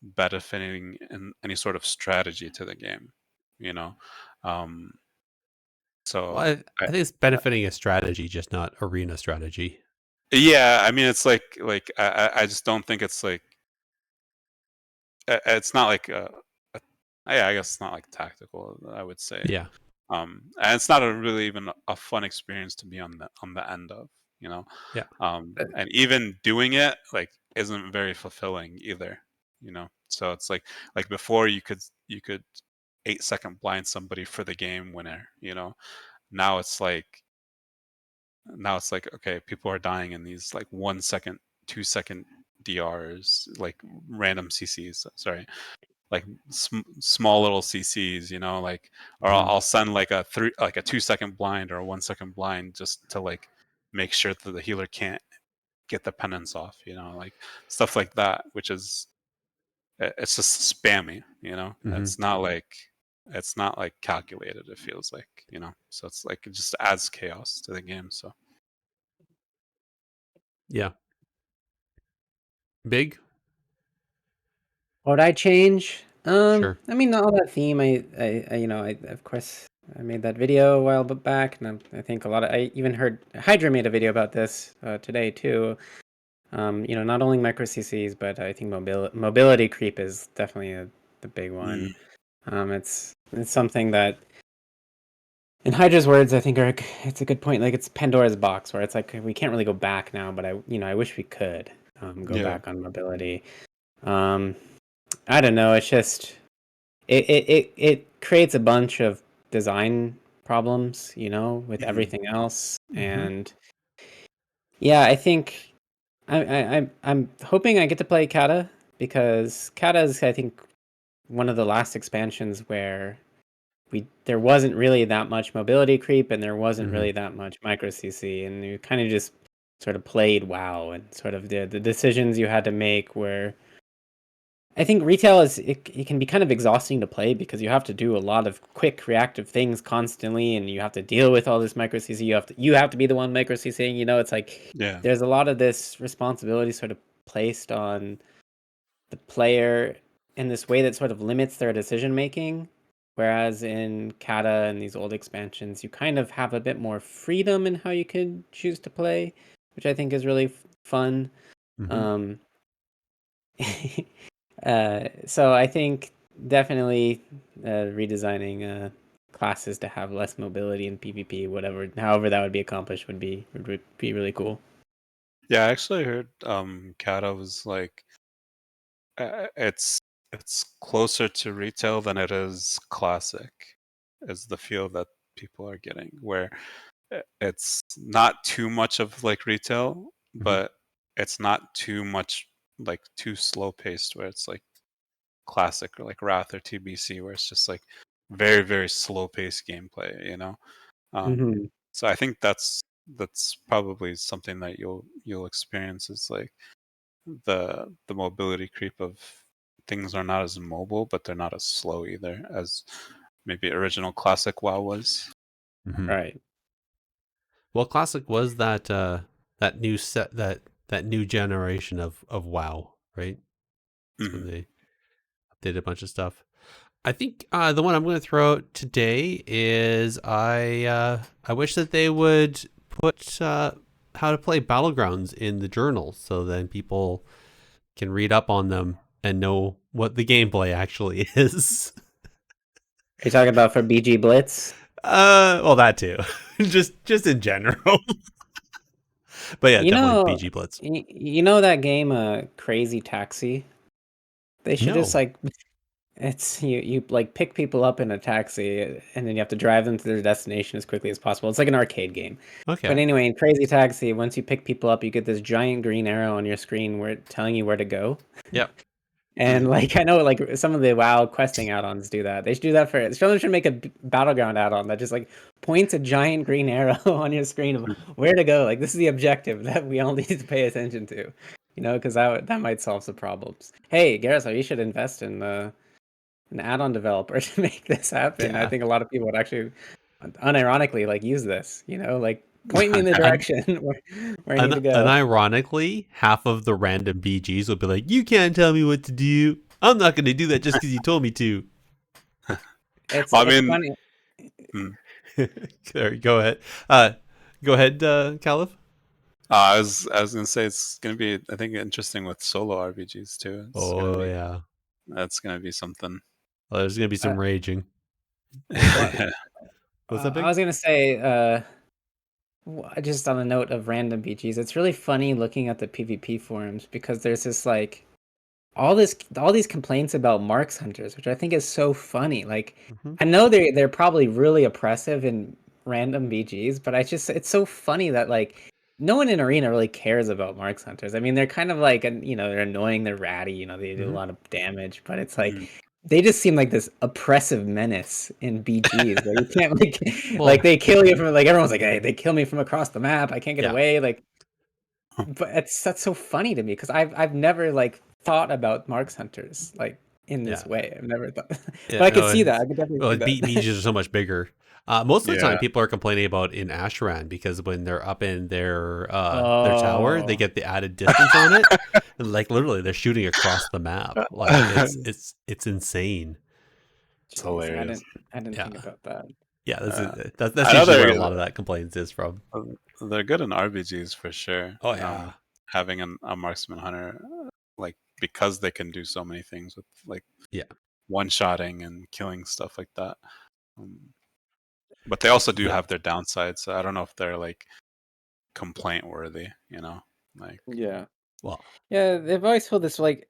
benefiting in any sort of strategy to the game, so Well, I think it's benefiting a strategy, just not arena strategy. Yeah, I mean, it's like I just don't think it's like it's not like yeah, I guess it's not like tactical, I would say. Yeah. And it's not really even a fun experience to be on the end of, Yeah. And even doing it like isn't very fulfilling either, you know. So it's like before you could 8-second blind somebody for the game winner, you know. Now it's like okay, people are dying in these like 1 second, 2 second DRs, like random CCs. Sorry, like small little CCs, you know, like, or I'll send like a 2-second blind or a 1 second blind just to like make sure that the healer can't get the penance off, you know, like stuff like that, which is it's just spammy, you know. It's not like calculated. It feels like, you know, so it's like it just adds chaos to the game. So Yeah. Big? What would I change? Sure. I mean, all that theme. I you know, I of course I made that video a while back, and I think a lot of I even heard Hydra made a video about this today too. You know, not only micro CCs, but I think mobility creep is definitely the big one. It's something that, in Hydra's words, I think it's a good point. Like it's Pandora's box, where it's like we can't really go back now, but I wish we could go yeah. back on mobility. Um, I don't know. It's just it creates a bunch of design problems, you know, with everything else, and yeah, I think I'm hoping I get to play Kata, because Kata is, I think, one of the last expansions where there wasn't really that much mobility creep, and there wasn't really that much micro CC, and you kind of just sort of played WoW, and sort of the decisions you had to make were, I think retail it can be kind of exhausting to play, because you have to do a lot of quick reactive things constantly, and you have to deal with all this micro CC. You have to be the one micro CCing. You know, it's like Yeah. there's a lot of this responsibility sort of placed on the player in this way that sort of limits their decision making. Whereas in Kata and these old expansions, you kind of have a bit more freedom in how you can choose to play, which I think is really fun. Um, so I think definitely redesigning classes to have less mobility in PvP, however that would be accomplished, would be really cool. Yeah, I actually heard Kata was like it's closer to retail than it is classic, is the feel that people are getting, where it's not too much of like retail, but it's not too much like too slow paced, where it's like classic or like Wrath or TBC, where it's just like very, very slow paced gameplay, you know. Mm-hmm. So I think that's probably something that you'll experience, is like the mobility creep of things are not as mobile, but they're not as slow either as maybe original classic WoW was. Right. Well, classic was that new set that new generation of WoW, right? That's when they updated a bunch of stuff. I think the one I'm going to throw out today is I wish that they would put how to play Battlegrounds in the journal, so then people can read up on them and know what the gameplay actually is. Are you talking about for BG Blitz? Well, that too. just in general. But yeah, You definitely know, BG Blitz. you know that game, Crazy Taxi? They should just No. like, it's you like pick people up in a taxi, and then you have to drive them to their destination as quickly as possible. It's like an arcade game. But Okay. anyway, in Crazy Taxi, once you pick people up, you get this giant green arrow on your screen where telling you where to go. Yep. And like I know like some of the WoW questing add-ons do that. They should do that for Someone should make a battleground add-on that just like points a giant green arrow on your screen of where to go. Like this is the objective that we all need to pay attention to. You know, because that might solve some problems. Hey, Gerissar, you should invest in an add-on developer to make this happen. I Yeah. think a lot of people would actually unironically like use this, you know, like point me in the And direction where I need to go. ironically, half of the random BGs will be like, "You can't tell me what to do. I'm not going to do that just because you told me to." It's Well, I it's mean, funny. There, go ahead. Go ahead, Caliph. I was gonna say it's gonna be, I think, interesting with solo RPGs too. Oh yeah. That's gonna be something. Well, there's going to be Uh, some raging. well, What's that I big? was gonna say, just on the note of random BGs, it's really funny looking at the PvP forums, because there's this like all these complaints about Marks Hunters, which I think is so funny. Like, Mm-hmm. I know they're probably really oppressive in random BGs, but it's so funny that like no one in Arena really cares about Marks Hunters. I mean, they're kind of like, they're annoying, they're ratty, they do a Mhm. lot of damage, but it's like they just seem like this oppressive menace in BGs where you can't like Well- like they kill you from like everyone's like, hey, they kill me from across the map, I can't get Yeah. away, like. But that's so funny to me because I've never like thought about Marks Hunters like in this Yeah. way. I've never thought, Yeah, but I could no, see that. I could definitely Well, see that. BGs are so much bigger. Most of the time, Yeah. people are complaining about in Asheran because when they're up in their tower, they Oh. get the added distance on it. And, like literally, they're shooting across the map. Like it's insane. It's Jeez, hilarious. I didn't Yeah. think about that. Yeah, that's I know usually where a they're- lot of that complaints is from. They're good in RBGs for sure. Oh yeah, Having a marksman hunter, like because they can do so many things with like Yeah. one-shotting and killing stuff like that. But they also do Yeah. have their downsides. So I don't know if they're like complaint worthy. Like Yeah. well, Yeah, they've always filled this like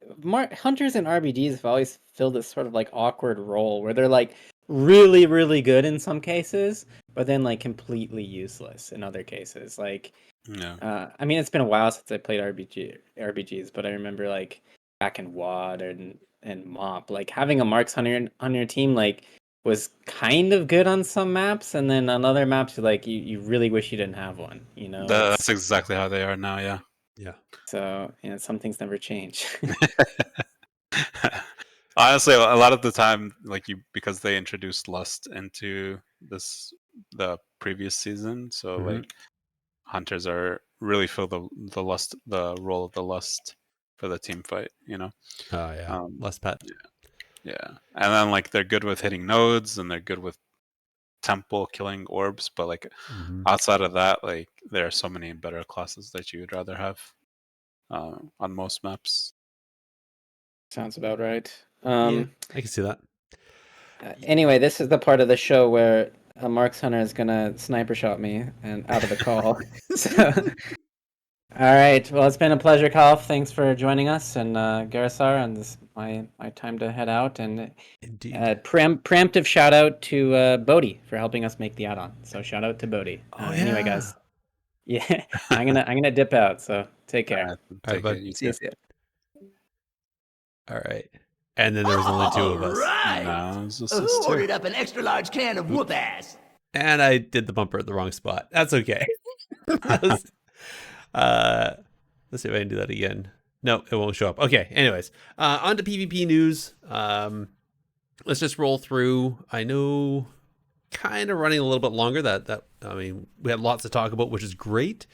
hunters and RBGs have always filled this sort of like awkward role where they're like really really good in some cases, but then like completely useless in other cases. Like, yeah, I mean, it's been a while since I played RBGs, but I remember like back in WAD and MOP, like having a Marks Hunter on your team like was kind of good on some maps, and then on other maps like you really wish you didn't have one. that's exactly how they are now. Yeah. yeah. So some things never change. Honestly, a lot of the time, like because they introduced Lust into the previous season, so Mhm. like hunters are really fill the role of the Lust for the team fight. Oh yeah, less pet. Yeah, and then like they're good with hitting nodes and they're good with temple killing orbs, but like Mhm. outside of that, like there are so many better classes that you would rather have on most maps. Sounds about right. Yeah, I can see that. Anyway, this is the part of the show where a Marks Hunter is gonna sniper shot me and out of the call. So, all right. Well, it's been a pleasure, Caliph. Thanks for joining us, and Gerissar, and this my time to head out. And Indeed. preemptive shout out to Bodhi for helping us make the add-on. So shout out to Bodhi. Anyway, guys. Yeah, I'm gonna dip out. So take care. Take bud. it. You See you. too. All right. And then there was only two of us. Right. No, it's just Who us two. ordered up an extra large can of whoop ass? And I did the bumper at the wrong spot. That's okay. Let's see if I can do that again. No, it won't show up. Okay, anyways. On to PvP news. Let's just roll through. I know kind of running a little bit longer. That I mean, we had lots to talk about, which is great.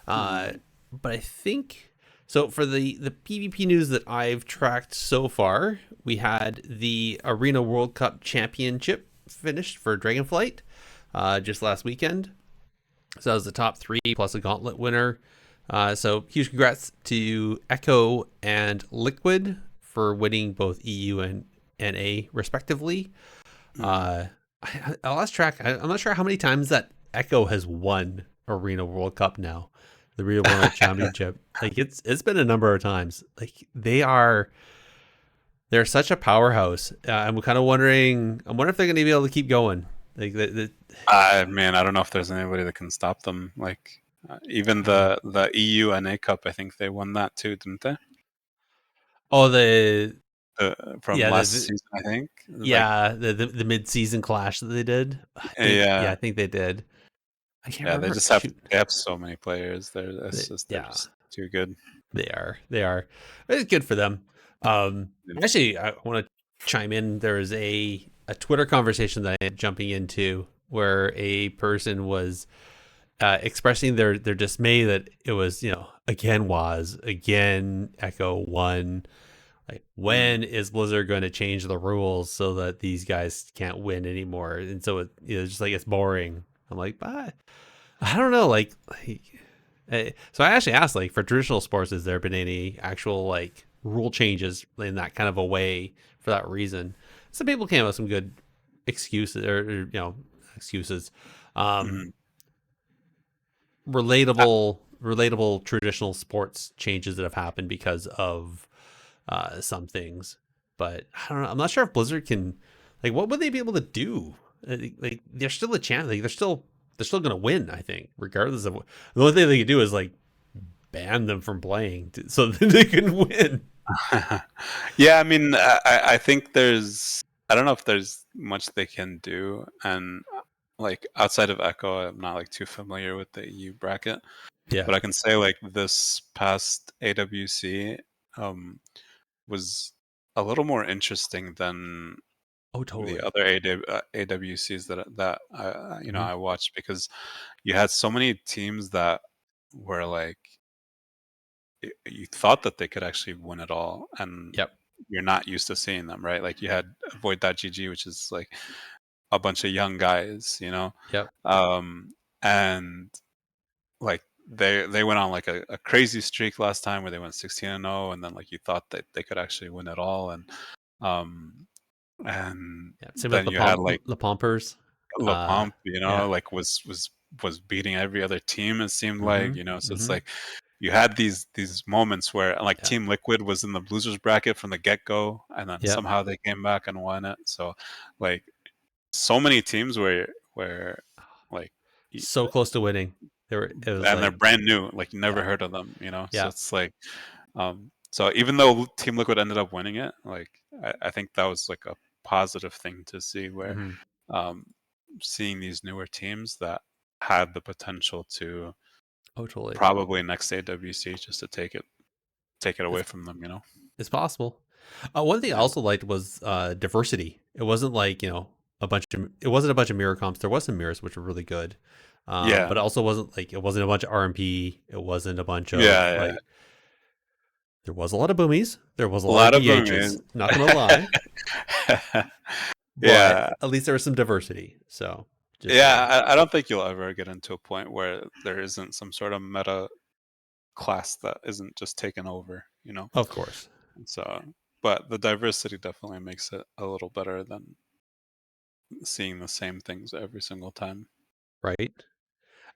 But I think so for the PvP news that I've tracked so far, we had the Arena World Cup Championship finished for Dragonflight just last weekend. So that was the top 3 plus a gauntlet winner. So huge congrats to Echo and Liquid for winning both EU and NA respectively. I lost track. I'm not sure how many times that Echo has won Arena World Cup now. The Arena World Championship. Like it's been a number of times. Like they're such a powerhouse. I'm kind of wondering. I'm wondering if they're going to be able to keep going. Like Man, I don't know if there's anybody that can stop them. Like even the EU NA Cup, I think they won that too, didn't they? oh the From last season, I think. Yeah, the mid-season clash that they did. I think they did. I can't remember. They have so many players. They're just too good. They are. It's good for them. Actually, I want to chime in. There is a Twitter conversation that I am jumping into where a person was expressing their dismay that it was, again Echo won. Like, when is Blizzard going to change the rules so that these guys can't win anymore? And so it's just like it's boring. I'm like, but I don't know. So I actually asked, like, for traditional sports, has there been any actual like rule changes in that kind of a way for that reason? Some people came up with some good excuses excuses. Relatable traditional sports changes that have happened because of some things. But I don't know. I'm not sure if Blizzard can, like, what would they be able to do? Like, there's still a chance. Like, they're still gonna win. I think, regardless of the only thing they can do is like ban them from playing so that they can win. Yeah, I mean, I think I don't know if there's much they can do, and like outside of Echo, I'm not like too familiar with the EU bracket, Yeah. but I can say like this past AWC was a little more interesting than Oh, totally. the other AWCs that Mhm. I watched, because you had so many teams that were like you thought that they could actually win it all, and Yep. you're not used to seeing them, right? Like you had Void.gg, which is like a bunch of young guys, Yep. and like they went on like a crazy streak last time where they went 16-0, and then like you thought that they could actually win it all, um and Yeah. Same with then you had like the Pompers. La Pomp, Yeah. like was beating every other team, it seemed like, Mhm. so it's Mhm. like you had these moments where like Yeah. Team Liquid was in the losers bracket from the get-go, and then Yep. somehow they came back and won it. So like so many teams where like y- So close to winning. It was and they're like, brand new, like you never yeah. heard of them, so Yeah. it's like so even though Team Liquid ended up winning it, like I think that was like a positive thing to see, where Mhm. um seeing these newer teams that had the potential to Oh, totally. probably next AWC just to take it away It's, from them, it's possible. One thing I Yeah. also liked was diversity. It wasn't like, it wasn't a bunch of mirror comps. There was some mirrors, which were really good. But Yeah. it also wasn't like, it wasn't a bunch of RMP. It wasn't a bunch of Yeah, yeah. like, there was a lot of boomies. There was a A lot of lot of them BHs. is. Not going to lie. But Yeah. at least there was some diversity. So just saying. Yeah, I don't think you'll ever get into a point where there isn't some sort of meta class that isn't just taken over. Of course. So, but the diversity definitely makes it a little better than seeing the same things every single time. Right.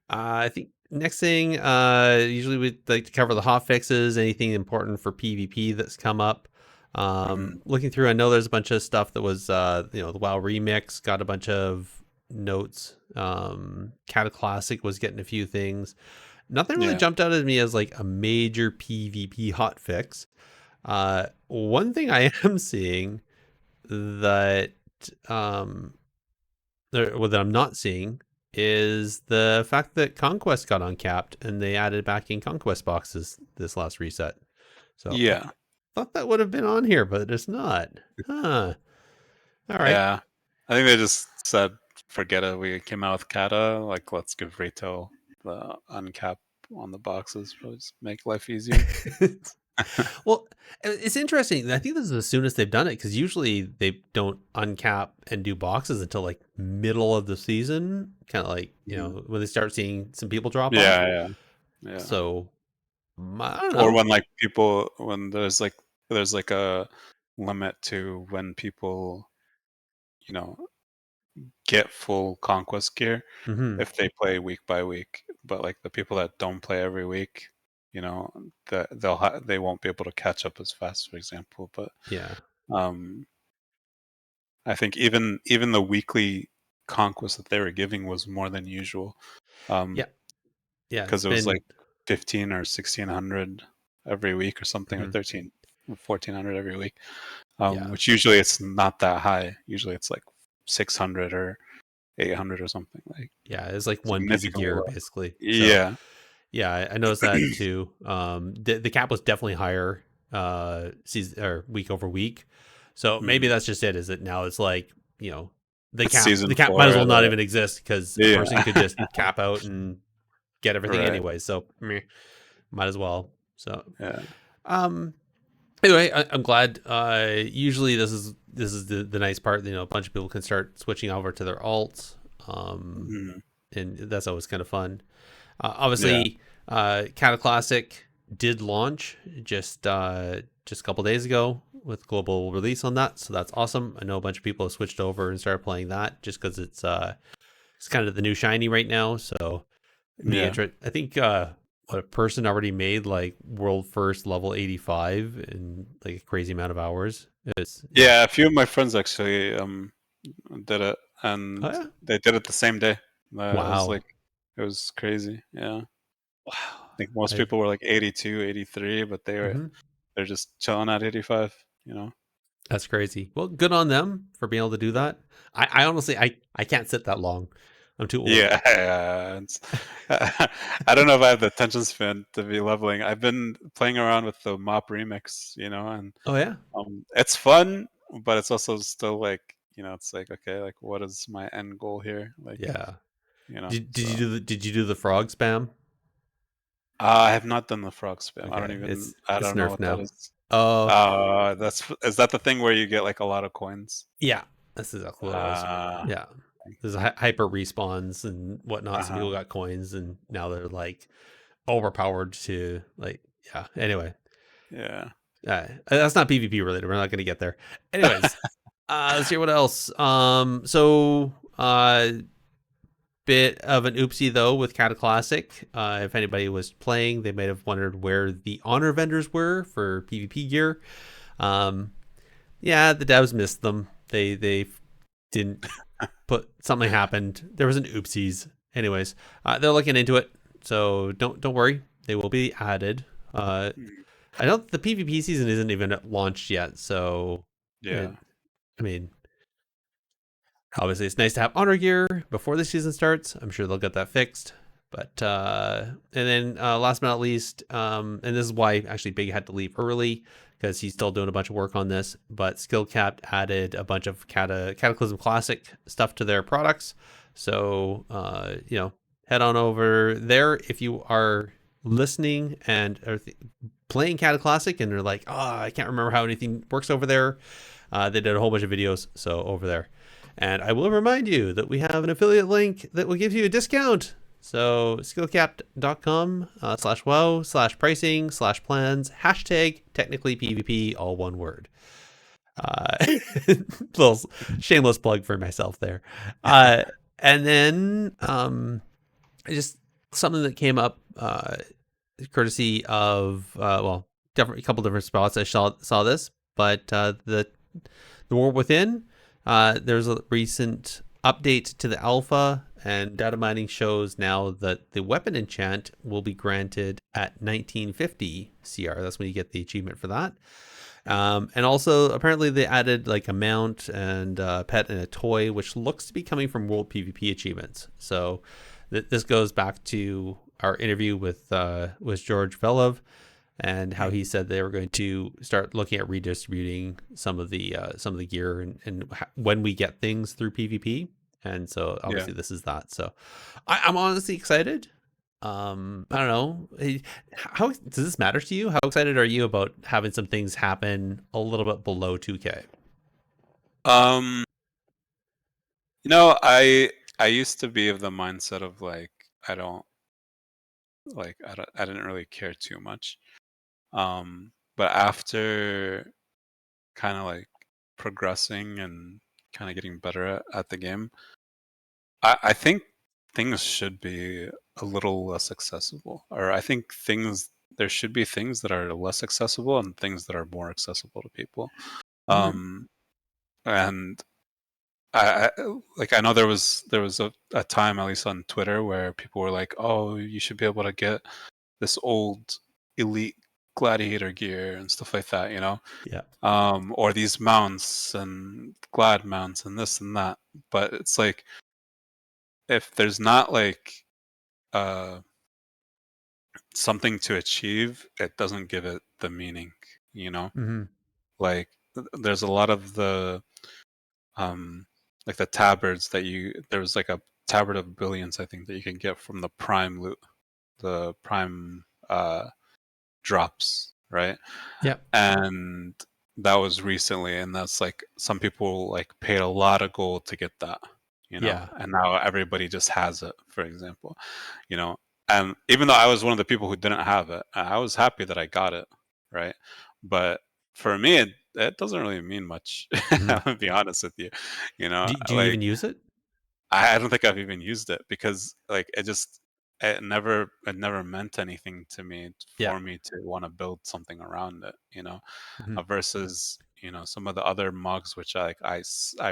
I think next thing, usually we like to cover the hot fixes, anything important for PvP that's come up. Mhm. Looking through, I know there's a bunch of stuff that was, the WoW remix got a bunch of notes. Cataclassic was getting a few things. Nothing really Yeah. jumped out at me as like a major PvP hot fix. One thing I am seeing that, that I'm not seeing is the fact that Conquest got uncapped and they added back in Conquest boxes this last reset. So I Yeah. thought that would have been on here, but it's not. Huh. All right. Yeah. I think they just said, forget it. We came out with Kata. Like, let's give retail the uncap on the boxes. Just make life easier. Well, it's interesting. I think this is the soonest they've done it because usually they don't uncap and do boxes until like middle of the season, kind of like, when they start seeing some people drop off. Yeah. Yeah. So I don't Or know. when there's like a limit to when people, get full conquest gear Hmm. if they play week by week. But like the people that don't play every week, that they won't be able to catch up as fast, for example. But Yeah. um, I think even the weekly conquest that they were giving was more than usual. Yeah. Yeah. It's Because it was been. like 15 or 1600 every week or something, or Mhm. 13 or 1400 every week. Yeah. Which usually it's not that high. Usually it's like 600 or 800 or something, like Yeah, it's like one piece of significantly gear low. basically. So Yeah. yeah, I noticed that too. The cap was definitely higher season or week over week. So maybe Mhm. that's just it. Is it now? It's like, the It's cap season the cap might 4. as well not even exist because a person could Yeah. just cap out and get everything Right. anyway. So meh, might as well. So Yeah. um anyway, I'm glad. Usually this is the nice part. A bunch of people can start switching over to their alts. Mhm. And that's always kind of fun. Yeah. Obviously, Cataclassic did launch just a couple days ago with global release on that, so that's awesome. I know a bunch of people have switched over and started playing that just because it's kind of the new shiny right now. So it'd be Yeah. interesting. I think what, a person already made like world first level 85 in like a crazy amount of hours. It's Yeah, a few of my friends actually did it, Oh and yeah. they did it the same day. Wow. It was crazy. Yeah, I Wow. think most I people were like 82, 83, but mhm. they're just chilling at 85. You know. That's crazy. Well, good on them for being able to do that. I honestly I can't sit that long. I'm too old. Yeah, I don't know if I have the attention span to be leveling. I've been playing around with the mop remix, and Oh yeah. it's fun, but it's also still like, it's like, okay, like what is my end goal here? Like, Yeah. Did you so do the did you do the frog spam? I have not done the frog spam. Okay. I It's don't know nerfed what that now. is. Oh Is that the thing where you get like a lot of coins? yeah. That's exactly what it is. Uh, Yeah. There's hyper respawns and whatnot. Some uh-huh. people got coins and now they're like overpowered to like yeah. Anyway. Yeah. That's not PvP related. We're not going to get there. Anyways, let's see what else. Bit of an oopsie though with Cataclassic. If anybody was playing, they might have wondered where the honor vendors were for PvP gear. Um, yeah, the devs missed them. They didn't put something happened. There was an oopsies. Anyways, they're looking into it, so don't worry. They will be added. Mm, I know the PvP season isn't even launched yet, so yeah. I mean, obviously it's nice to have honor gear before the season starts. I'm sure they'll get that fixed. But and then last but not least, and this is why actually Big had to leave early because he's still doing a bunch of work on this. But Skill Capped added a bunch of Cataclysm Classic stuff to their products. So head on over there if you are listening and are playing Cataclassic and they're like, oh, I can't remember how anything works over there. They did a whole bunch of videos, so over there. And I will remind you that we have an affiliate link that will give you a discount. So skillcapped.com/wow/pricing/plans #technically PvP, all one word. Little shameless plug for myself there. And then just something that came up courtesy of a couple different spots I saw this, but the War Within. There's a recent update to the alpha, and data mining shows now that the weapon enchant will be granted at 1950 CR. That's when you get the achievement for that. And also, apparently, they added like a mount and a pet and a toy, which looks to be coming from World PvP achievements. So this goes back to our interview with George Velov, and how he said they were going to start looking at redistributing some of the gear and when we get things through PvP. And so Yeah. obviously this is that. So I'm honestly excited. I don't know. How does this matter to you? How excited are you about having some things happen a little bit below 2K? I used to be of the mindset of like I don't I didn't really care too much. But after kind of like progressing and kind of getting better at the game, I think things should be a little less accessible. Or I think there should be things that are less accessible and things that are more accessible to people. Um, and I know there was a time, at least on Twitter, where people were like, "Oh, you should be able to get this old elite gladiator gear and stuff like that," Yeah. or these mounts and glad mounts and this and that. But it's like if there's not like uh, something to achieve, it doesn't give it the meaning, you know. Mm-hmm. Like there's a lot of the like the tabards there was like a tabard of billions, I think, that you can get from the prime loot, the prime drops, right? Yeah. And that was recently, and that's like some people like paid a lot of gold to get that, Yeah. and now everybody just has it, for example, and even though I was one of the people who didn't have it, I was happy that I got it, right? But for me, it doesn't really mean much. Mm-hmm. I'm gonna be honest with you, Do you like even use it? I don't think I've even used it because like it never meant anything to me Yeah. for me to want to build something around it, Mhm. versus some of the other mugs which I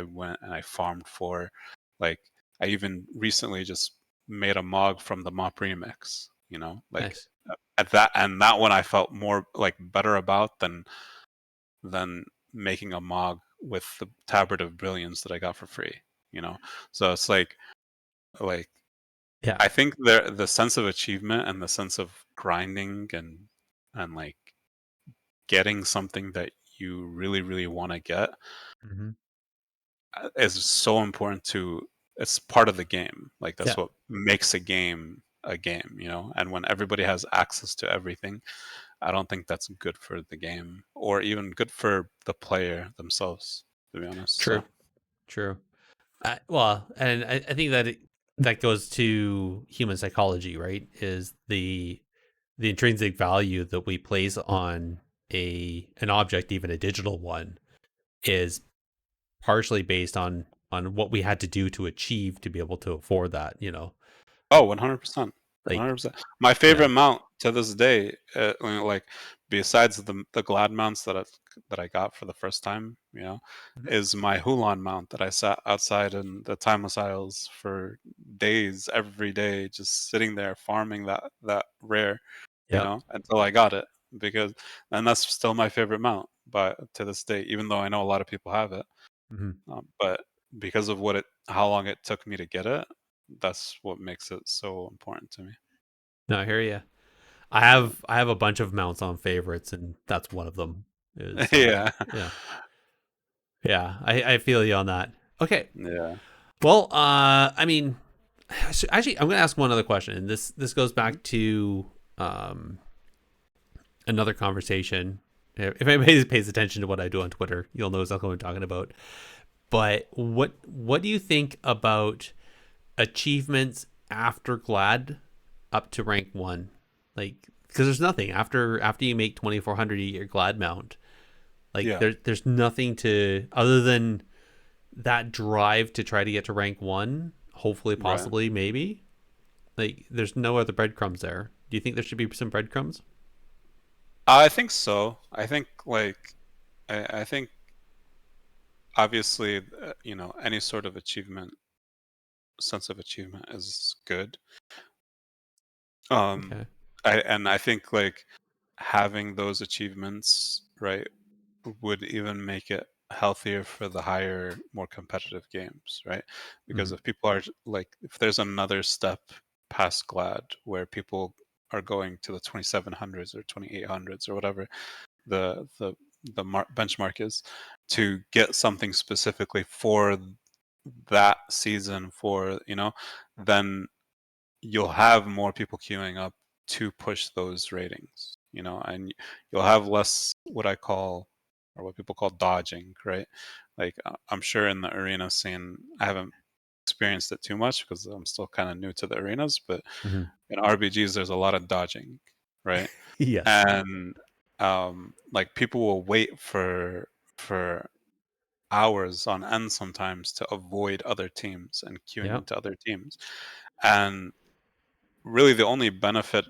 went and I farmed for. Like I even recently just made a mog from the mop remix, like Nice. at that one I felt more like better about than making a mog with the tablet of brilliance that I got for free, so it's like Yeah. I think the sense of achievement and the sense of grinding and like getting something that you really really want to get Hmm. is so important to. It's part of the game. Like Yeah. that's what makes a game, And when everybody has access to everything, I don't think that's good for the game or even good for the player themselves, to be honest. True. So True. Well, and I think that that goes to human psychology, right? Is the intrinsic value that we place on an object, even a digital one, is partially based on what we had to do to achieve to be able to afford that. 100%. Like 100%. My yeah. favorite mount to this day, like besides the Glad mounts that I got for the first time, Mhm. is my Hulan mount that I sat outside in the Timeless Isles for days, every day, just sitting there farming that rare, Yep. until I got it. And that's still my favorite mount, but to this day, even though I know a lot of people have it, Hmm. but because of how long it took me to get it, that's what makes it so important to me. No, I hear you. Yeah. I have a bunch of mounts on favorites, and that's one of them. Is Yeah. yeah. Yeah, I feel you on that. Okay. Yeah. Well, I mean, actually, I'm going to ask one other question, and this goes Mhm. back to um another conversation. If anybody pays attention to what I do on Twitter, you'll know exactly what I'm talking about. But what do you think about achievements after Glad up to rank 1? Like, because there's nothing after you make 2400 your Glad mount. Like Yeah. there's nothing to other than that drive to try to get to rank 1, hopefully, Right. possibly, maybe. Like there's no other breadcrumbs there. Do you think there should be some breadcrumbs? I think so. I think I think obviously any sort of sense of achievement is good. Um Okay. I think like having those achievements, right, would even make it healthier for the higher, more competitive games, right? Because Hmm. if people are like, if there's another step past Glad where people are going to the 2700s or 2800s or whatever the benchmark is to get something specifically for that season, then you'll have more people queuing up to push those ratings, and you'll have less what I call or what people call dodging, right? Like I'm sure in the arena scene, I haven't experienced it too much because I'm still kind of new to the arenas, but Hmm. in RBGs, there's a lot of dodging, right? Yes. And like people will wait for hours on end sometimes to avoid other teams and queuing Yeah. into other teams, and really the only benefit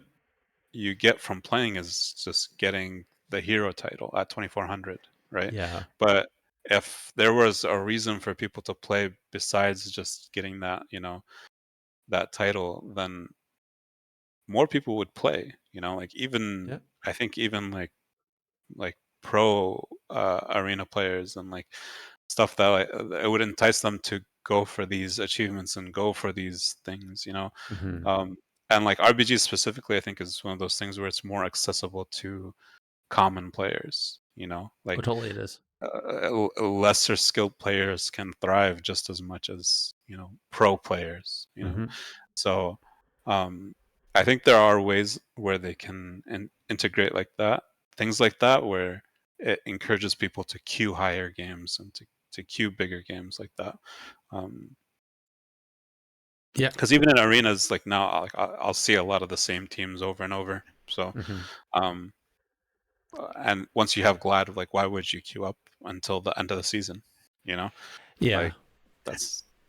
you get from playing is just getting the hero title at 2400, right? Yeah. But if there was a reason for people to play besides just getting that title, then more people would play, like even Yeah. I think even like pro arena players and like stuff that it would entice them to go for these achievements and go for these things, Hmm. um, and like RBG specifically, I think is one of those things where it's more accessible to common players. Oh, Like totally, it is. lesser skilled players can thrive just as much as pro players. Hmm. So um, I think there are ways where they can integrate like that, things like that, where it encourages people to queue higher games and to queue bigger games like that. Um, Yeah. because even in arenas like now, like I'll see a lot of the same teams over and over. So, Hmm. um, and once you have Glad, like why would you queue up until the end of the season? You know, Yeah. like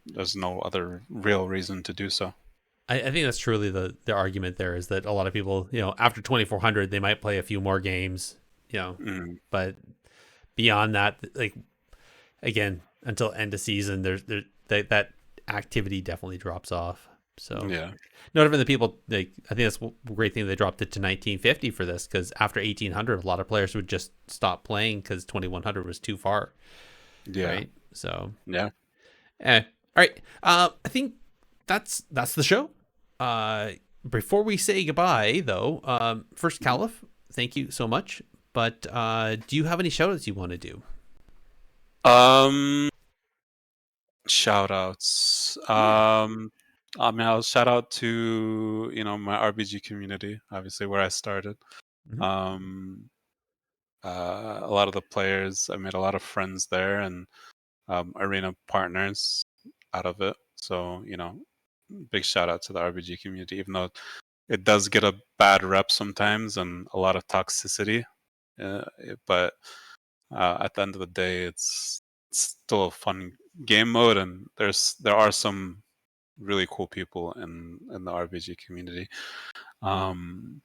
there's no other real reason to do so. I think that's truly the argument there is that a lot of people, after 2400, they might play a few more games, but beyond that, like, again, until end of season, that activity definitely drops off. So Yeah. no different than people, like, I think that's a great thing they dropped it to 1950 for this, because after 1800, a lot of players would just stop playing because 2100 was too far. Yeah. Right. So Yeah. all right. I think that's the show. Before we say goodbye, though, first, Caliph, thank you so much. But do you have any shout outs you want to do? Shout outs. I mean, I'll shout out to my RBG community, obviously where I started. Mhm. A lot of the players, I made a lot of friends there, and arena partners out of it. So big shout out to the RBG community, even though it does get a bad rep sometimes and a lot of toxicity. But at the end of the day, it's still a fun game mode, and there are some really cool people in the RBG community. And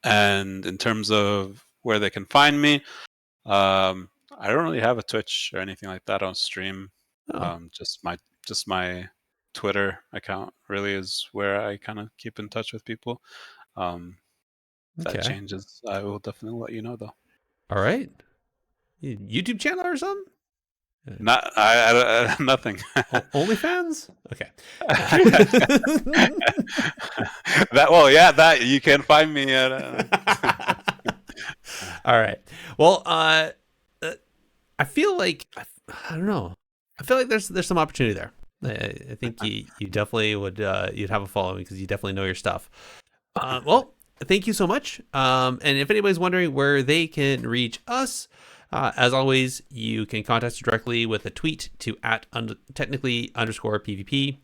in terms of where they can find me, I don't really have a Twitch or anything like that. I don't stream. Oh. Just my Twitter account really is where I kind of keep in touch with people. If that Okay. changes, I will definitely let you know, though. All right. YouTube channel or something? Not I nothing. OnlyFans? Okay. That you can find me at. All right. Well, I feel like I don't know. I feel like there's some opportunity there. I think you definitely would you'd have a following because you definitely know your stuff. Well, thank you so much. And if anybody's wondering where they can reach us, as always, you can contact us directly with a tweet to @technically_PvP.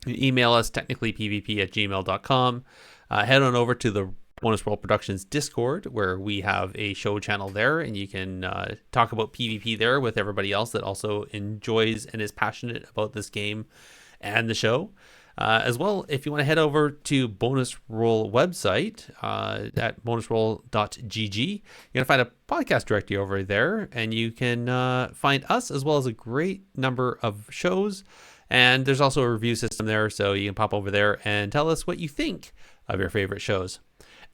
You email us technicallypvp@gmail.com. Head on over to the Bonus World Productions Discord, where we have a show channel there, and you can talk about PvP there with everybody else that also enjoys and is passionate about this game and the show. As well, if you want to head over to Bonus Roll website at bonusroll.gg, you're going to find a podcast directory over there, and you can find us as well as a great number of shows. And there's also a review system there, so you can pop over there and tell us what you think of your favorite shows.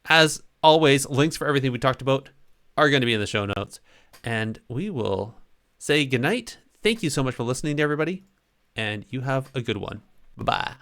As always, links for everything we talked about are going to be in the show notes. And we will say goodnight. Thank you so much for listening to everybody, and you have a good one. Bye-bye.